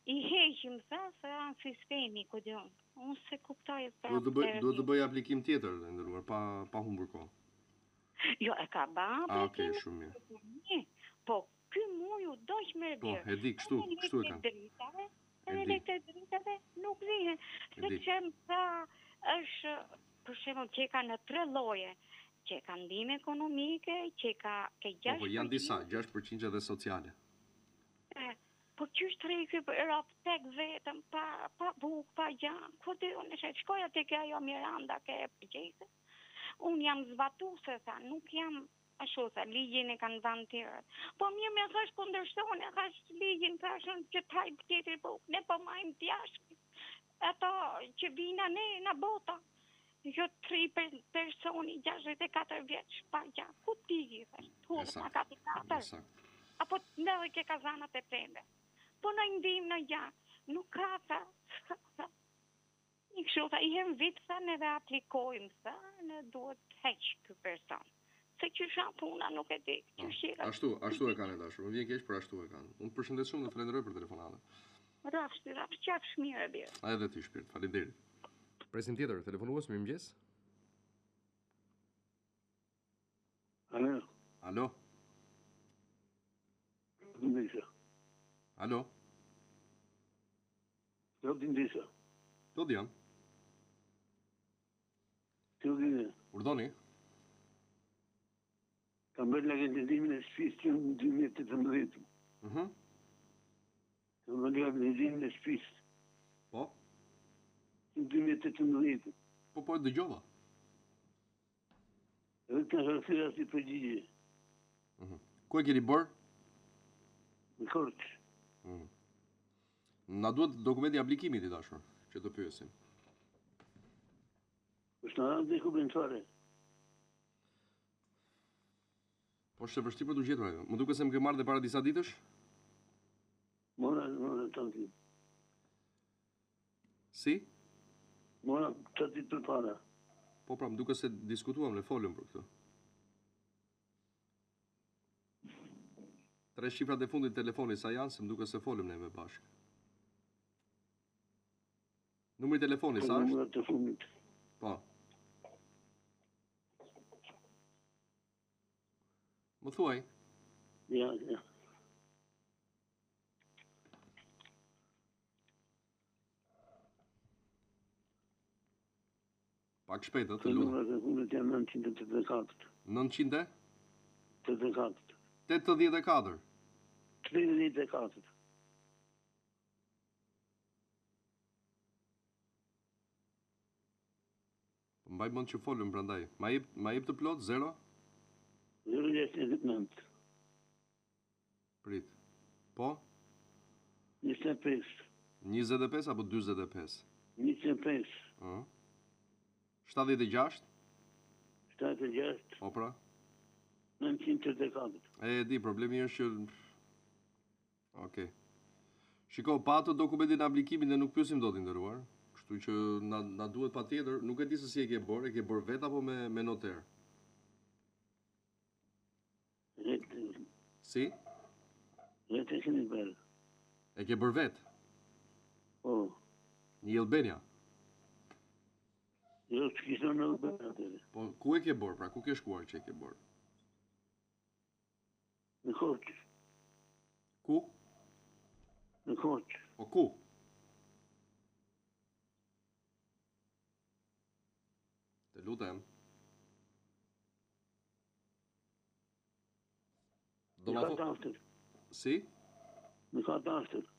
i heqim sa se janë sistemi ku diun. Unë se kuptoj Duhet të bëj aplikim tjetër, ndërruar, pa humbur kohë. Jo, e ka ba aplikim. Okej, shumë mirë. Po, ky muju do që merë bjerë. Po, e di, kështu e kanë. Edhe të dritave nuk vihen. Se që më tha është, për shembull, që ka në 3 lloje, që ka ndihmë ekonomike, që ka 6%. Po, janë disa, 6% edhe sociale. Po që është rejkë rap tek vetëm, pa buk, pa gjanë, ku dhe unë shkoja tek ajo Miranda ke e përgjese. Unë jam zbatuse, tha, nuk jam ashtu, tha, ligjin e kanë dhanë tjërë. Po mirë me thash kundërshton, e thash ligjin, thashën që tajp tjetër buk, ne po majmë t'jashkë. Ato që vina ne në bota, jo 3 personi, 64 vjeç, pa gjanë, ku t'i, thash, t'hurë në 4. Apo në dhe ke kazanat e pembe. Po në ndim në gjanë, nuk ka tha. Një kështu tha, i hem vitë tha, ne dhe aplikojmë tha, ne duhet heq kë person. Se që shanë puna nuk e di. Ashtu e kanë e dashur, më vjen keq, për ashtu e kanë. Unë përshëndet shumë dhe falenderoj për telefonatën. Rafsh, qaf shmire bjerë. A edhe ty shpirt, falenderit. Presim tjetër, telefonues, mirëmëngjes. Alo. Alo. Alo? Teodin Disa. Teodin? Teodin. Urdoni? Kam bërë legalizimin e shtëpisë që në 2018. Kam bërë legalizimin e shtëpisë. Po? Në 2018. Po, dëgjova. Edhe të në shërësira si përgjigje. Ku e keni bërë? Në Korç. Na duhet dokumenti aplikimit i dashur, që të pyesim. është në randë dhe kubençare. Po është e vështirë për të gjetur ajo. Më duket se më ke marrë dhe para disa ditësh? Mora të antim. Si? Mora të ditë për para. Po pra, më duket se diskutuam, le folëm për këtë. 3 shifrat e fundit telefoni sa janë, se më duket se folëm ne me bashkë. Numri telefoni sa është? Numrat të fundit. Po. Më thuaj? Ja. Pak shpejtë, të lutem. Numrat e fundit janë 984. 900? 84. 84. 34. Mbaj mend që folëm prandaj. Ma jep të plot 0? 069. Prit. Po? 25. 25 apo 45? 25. 76? 76. Po pra? 934. E di, problemi është që... Okej. Shiko, pa të dokumentin aplikimin ne nuk pyesim dot i nderuar. Kështu që na duhet patjetër, nuk e di se si e ke bërë vet apo me noter? Si? Vetë keni bërë. E ke bërë vet? Po. Një Albania? Jo, që kishtë në Albania atere. Po, ku e ke bërë, pra, ku ke shkuar që e ke bërë? Në Korç. Ku? Në Korç. Po, ku? Të lutem. Në ka aftër. Si? Në ka aftër.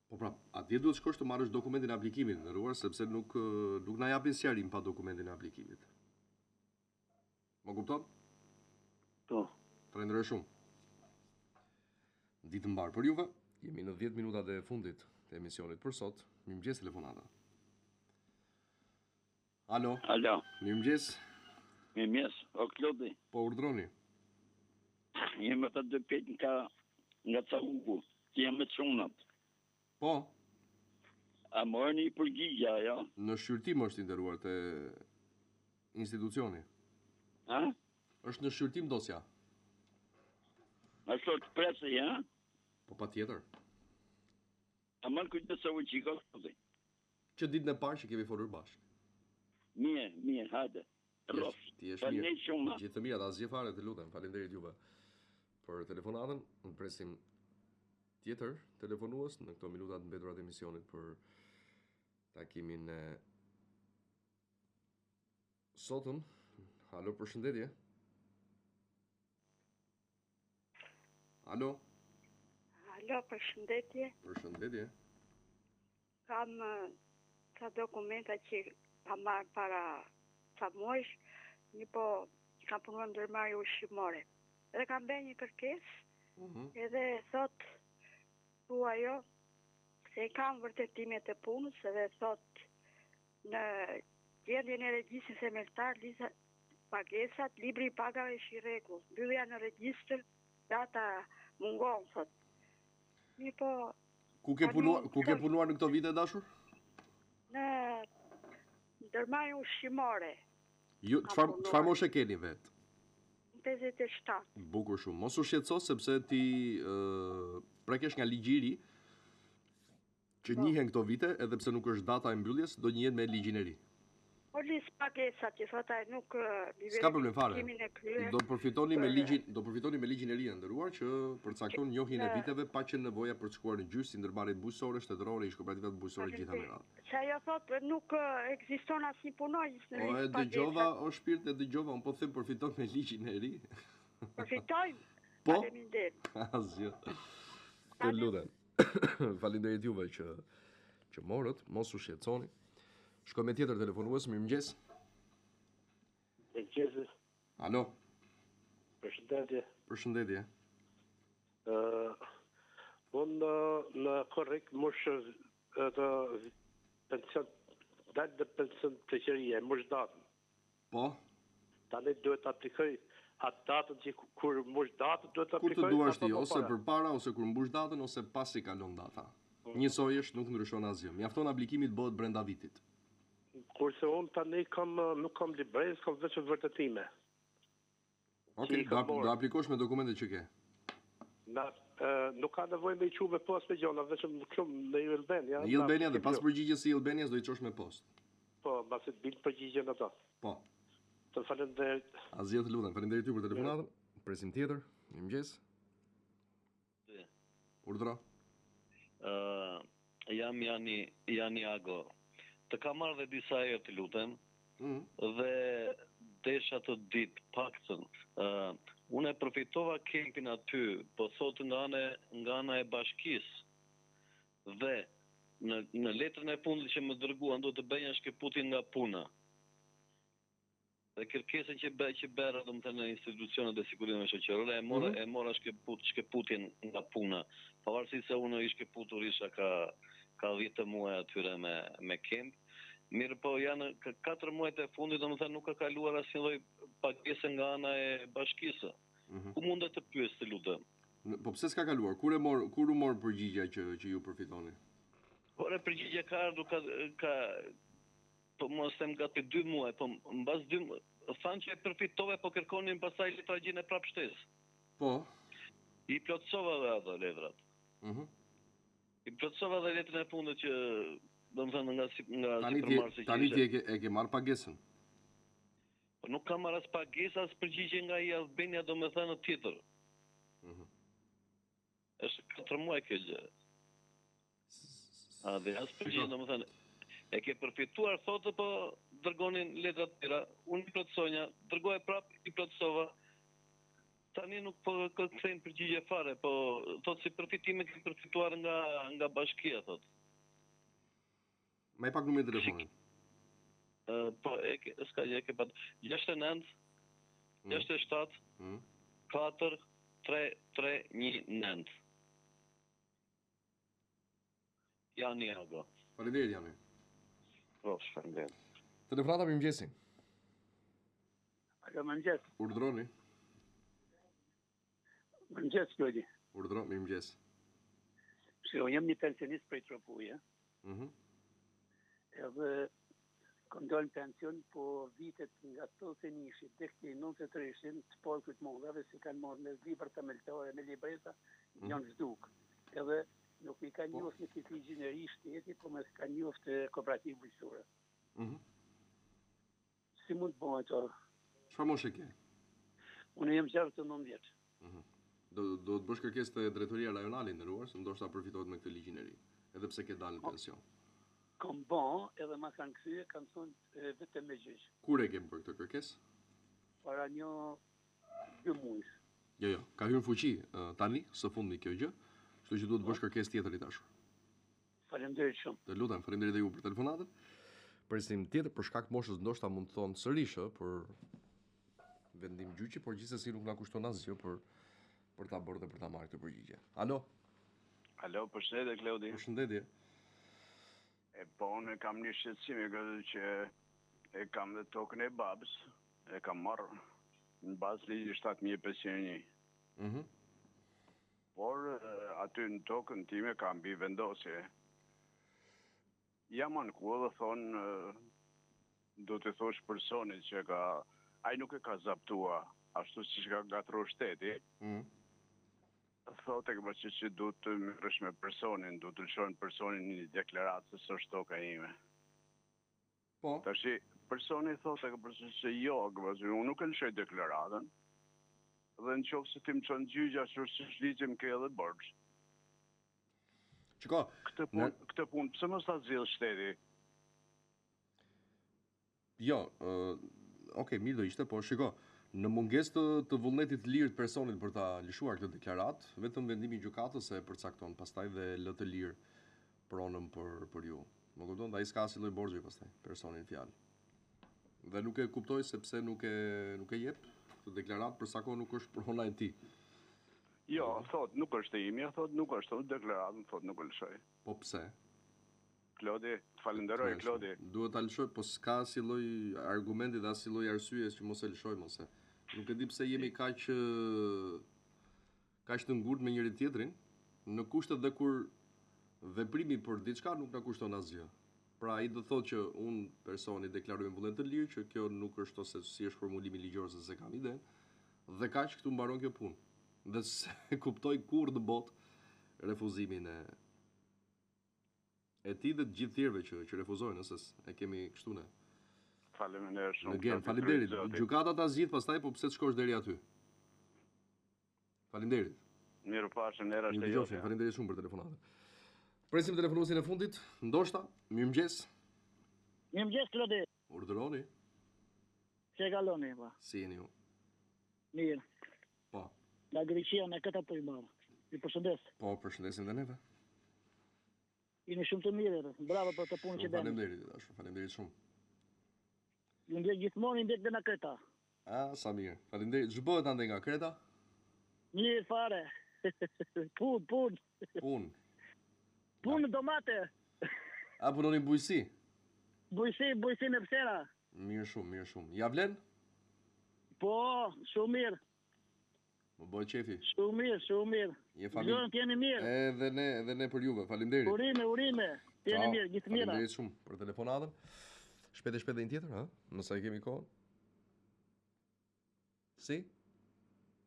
Po pra, atje duhet shkosh të marrësh dokumentin e aplikimit, ndëruar, sepse nuk na japin sqarim pa dokumentin e aplikimit. Më kupton? Po. Falenderoj shumë. Ditë mbar për juve. Jemi në 10 minutat e fundit të emisionit për sot. Mirëmëngjes telefonata. Alo. Alo. Mirëmëngjes. Mirëmëngjes. O Klodi. Po urdhroni. Jemi të dy pet nga Cavuku. Ti jam me çunat. Po. A morni përgjigja, ja? Në shqyrtim është i nderuar te institucioni. Ha? Është në shqyrtim dosja. A sot presë, ja? Po patjetër. A man kujtë se u qiko, Klodi? Që ditën e parë që kemi folur bashkë. Mirë, hajde. Rof. Ti je mirë. Gjithë të mirat, asgjë fare, të lutem. Faleminderit juve për telefonatën. Unë presim tjetër telefonues në këto minutat mbetura të emisionit për takimin e sotëm. Alo, përshëndetje. Alo. Alo, përshëndetje. Përshëndetje. Kam ca dokumenta që kam marrë para ca muajsh, një po kam punuar në ndërmarrje ushqimore. Edhe kam bërë një kërkesë, edhe thot tu ajo se kam vërtetimet e punës, edhe thot në gjendjen e regjistrit themeltar pagesat, libri i pagave është i rregull. Mbyllja në regjistër, data mungon, thot. Mi po... Ku ke punuar në këto vite, dashur? Në ndërmarrje ushqimore. Çfarë moshe keni vet? 57. Bukur shumë. Mos u shqetëso sepse ti prekesh nga ligji i ri që njihen këto vite, edhe pse nuk është data e mbylljes, do njihen me ligjin e ri. Polis pagesat që thota nuk s'ka problem fare. Do përfitoni me ligjin e ri nderuar që përcakton njohjen e viteve pa qenë nevoja për të shkuar në gjyq si ndërmarrjet bujqësore, shtetërore, ish kooperativa bujqësore gjitha me radhë. Që ajo thotë nuk ekziston asnjë punonjës në listë pagesat. Dëgjova, o shpirt e dëgjova, unë po them përfiton me ligjin e ri. Përfitojmë? Po? Faleminderit. Asgjë. Të lutem. Faleminderit juve që morët, mos u shqetësoni. Shkoj me tjetër telefonues, mirëmëngjes. Mirëmëngjes. Alo. Përshëndetje. Përshëndetje. Unë në korrekt moshë të pension, dalë dhe pension të qërije, moshë datën. Po? Tani duhet të aplikoj atë datën që kur moshë datën duhet të aplikoj. Kur të duash ti, ose për para, ose kur mbush datën, ose pas i kalon data. Njësoj është, nuk ndryshon asgjë. Mjafton aplikimit bëhet brenda vitit. Kurse unë tani nuk kam librez, kam veçën vërtetime. Okej, do aplikosh me dokumentet që ke. Nuk ka nevoj me i qu me post me gjona, veçën shumë në Albania. Në Albania dhe pas përgjigjes i Albanias do i qosh me post. Po, basit bilë përgjigjen ato. Po. Të falenderit. Asgjë të lutem, falenderit ju për telefonatën. Presim tjetër, mirëmëngjes. Urdhra. Jam Jani Ago. Të kam marrë dhe disa herë të lutem, dhe desha të ditë paktën. Unë e përfitova kempin aty, po thotë nga ana e bashkisë. Dhe në letrën e fundit që më dërguan do të bëja shkëputjen nga puna. Dhe kërkesën që bëra domethënë në institucionet e sigurimeve shoqërore e mora shkëputjen nga puna. Pavarësisht se unë i shkëputur isha ka 10 muaj atyre me kemp. Mirë po janë 4 muajt e fundit, domethënë nuk ka kaluar asnjë lloj pagese nga ana e bashkisë. Ku mundet të pyes të lutem? Po pse s'ka kaluar? Kur u mor përgjigja që ju përfitoni? Por e përgjigja ka ardhur ka po mos them gati 2 muaj, po mbas 2 muaj thanë që e përfitove, po kërkonin pastaj letragjinë prap shtesë. Po. I plotsova dhe ato letrat. I plotsova dhe letrën e fundit që domethënë nga supermarketi. Tani ti e ke marr pagesën. Po nuk kam marr as pagesë as përgjigje nga i Albania domethënë tjetër. Është 4 muaj kjo gjë. Dhe as përgjigje domethënë e ke përfituar thotë, po dërgonin letra të tjera. Unë i plotsonja, dërgoja prap, i plotsova. Tani nuk po kërkojnë përgjigje fare, po thotë si përfitime ke përfituar nga bashkia, thotë. Ma i pak numrin e telefonit. Po, s'ka gjë, ke pat 69 67 4 3 3 1 9. Jani Ago. Faleminderit Jani. Po, shpërndet. Telefonata mirëmëngjesi. Alo, mirëmëngjes. Urdhroni. Mirëmëngjes, Lodi. Urdhro, mirëmëngjes. Unë jam një pensionist prej Tropuja. Edhe kam dalë pension, po vitet nga 81 deri te 93 të polkut mundave si kanë marrë me libra themeltare, me libreta, janë zhduk. Edhe nuk mi ka njoftë në këtë ligjin e ri shteti, po më ka njoftë kooperativë bujqësore. Si mund të bëhet ato? Çfarë moshe ke? Unë jam 69 vjeç. Do të bësh kërkesë te drejtoria rajonale nderuar, se ndoshta përfitohet me këtë ligjin e ri, edhe pse ke dalë në pension. Kam bën, edhe ma kanë kthyer, kanë thonë vetëm me gjyq. Kur e ke bërë këtë kërkesë? Para 2 muaj. Jo, ka hyrë në fuqi tani, së fundmi kjo gjë, kështu që duhet të bësh kërkesë tjetër i dashur. Faleminderit shumë. Të lutem, faleminderit edhe ju për telefonatën. Presim tjetër për shkak të moshës ndoshta mund të thonë sërish për vendim gjyqi, por gjithsesi nuk na kushton asgjë për ta bërë dhe për ta marrë këtë përgjigje. Alo. Alo, përshëndetje Kleudi. Përshëndetje. Po, unë kam një shqetësim që e kam dhe tokën e babës, e kam marrë në bazë ligji 7501. Por aty në tokën time kam mbi vendosje. Jam ankuar dhe thonë, do të thosh personit që ai nuk e ka zaptua ashtu si që ka gatru shteti. Thotë që du të mërësh me personin, du të lëshojnë personin një deklaratë se së është toka ime. Po? Tashi, personi thotë se jo, unë nuk e lëshoj deklaratën, dhe në qofë se ti më qënë gjyqja që shligjim ke edhe bërgjë. Qiko, këtë punë, pëse më sa zilë shteti? Jo, okej, mirë do ishte, po shiko, në munges të vullnetit lirë të personit për ta lëshuar këtë deklarat, vetëm vendimi i gjykatës e përcakton, pastaj dhe lë të lirë pronën për ju. Më kupton, ai s'ka asnjë lloj borxhi pastaj personin fjalë. Dhe nuk e kuptoj sepse nuk e jep këtë deklarat për sa kohë nuk është prona e tij. Jo, thot, nuk është e imja, thot, nuk është, thot, deklaratën, thot, nuk e lëshoj. Po pse? Klodi, të falenderoj, Klodi. Duhet ta lëshoj, po s'ka si lloj argumenti dhe as si lloj arsye që mos e lëshoj mos e. Nuk e di pse jemi kaq të ngurt me njëri tjetrin, në kushtet dhe kur veprimi për diçka nuk na kushton asgjë. Pra ai do thotë që unë personi deklaroj vullnet të lirë, që kjo nuk është ose si është formulimi ligjor se kam idenë, dhe kaq këtu mbaron kjo punë. Dhe se kuptoj kur në botë refuzimin e tij dhe të gjithë tjerëve që refuzojnë, nëse e kemi kështu ne. Faleminderit shumë. Faleminderit. Gjykata ta zgjidh pastaj, po pse të shkosh deri aty? Faleminderit. Mirupafshim, era është jote. Faleminderit shumë për telefonatën. Presim telefonuesin e fundit, ndoshta, mirëmëngjes. Mirëmëngjes, Klodi. Urdhëroni. Se kaloni, pa. Si jeni ju? Mirë. Po. Nga Greqia me këta po i marë. Ju përshëndes. Po, përshëndesim dhe neve. Jeni shumë të mirë, bravo për të punë që bëni. Faleminderit shumë. Ju ndjek gjithmonë ndjek dhe nga Kreta. Sa mirë. Faleminderit. Ç'u bëhet ande nga Kreta? Mirë fare. Punë. Punë domate. A punoni bujësi? Bujësi me psera. Mirë shumë. Ja vlen? Po, shumë mirë. Më bëj qefi. Shumë mirë. Je familje. Gjërën t'jeni mirë. Edhe ne për juve, faleminderit. Urime. T'jeni mirë, gjithë mira. Faleminderit shumë për telefonatën. Shpejt dhe një tjetër, ha? Nësa e kemi kohën. Si?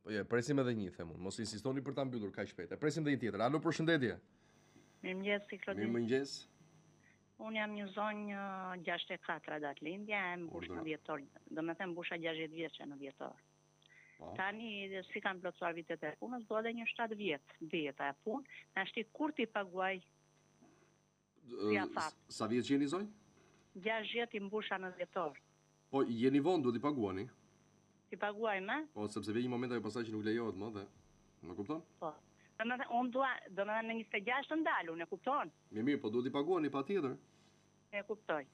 Po presim edhe një, themun. Mos insistoni për ta mbyllur kaq shpejt. Presim dhe një tjetër. Alo, përshëndetje. Mirëmëngjes, Klodi. Mirëmëngjes. Unë jam një zonjë 64 datë lindja, e mbush në dhjetor. Do me them mbusha 60 vjeçe në dhjetor. Tani, si kam plotësuar vitet e punës, do edhe një 7 vjetë dhjeta e punë, në shti kur ti paguaj si afat. Sa vjetë që jeni zonjë? 60 i mbusha në dhjetor. Po, jeni vonë, do t'i paguani? Ti paguaj me? Po, sepse vje një moment ajo pasaj që nuk lejohet më dhe, më kupton? Po. Unë do me në 26 të ndalu, në kupton? Mirë, po do t'i paguani pa tjetër. E kuptoj.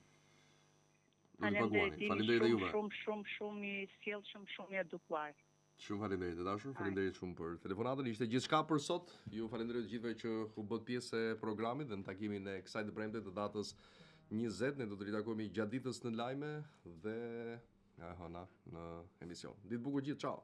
Do t'i paguani, faleminderit dhe juve. Shumë i sjellshëm, shumë i edukuar. Shumë faleminderit, dashur, faleminderit shumë për telefonatën. Ishte gjithçka për sot. Ju falenderoj të gjithëve që u bët pjesë e programit dhe në takimin e kësaj të premte të datës 20, ne do të ritakojmë gjatë ditës në lajme dhe në emision. Ditë bukur gjithë, ciao.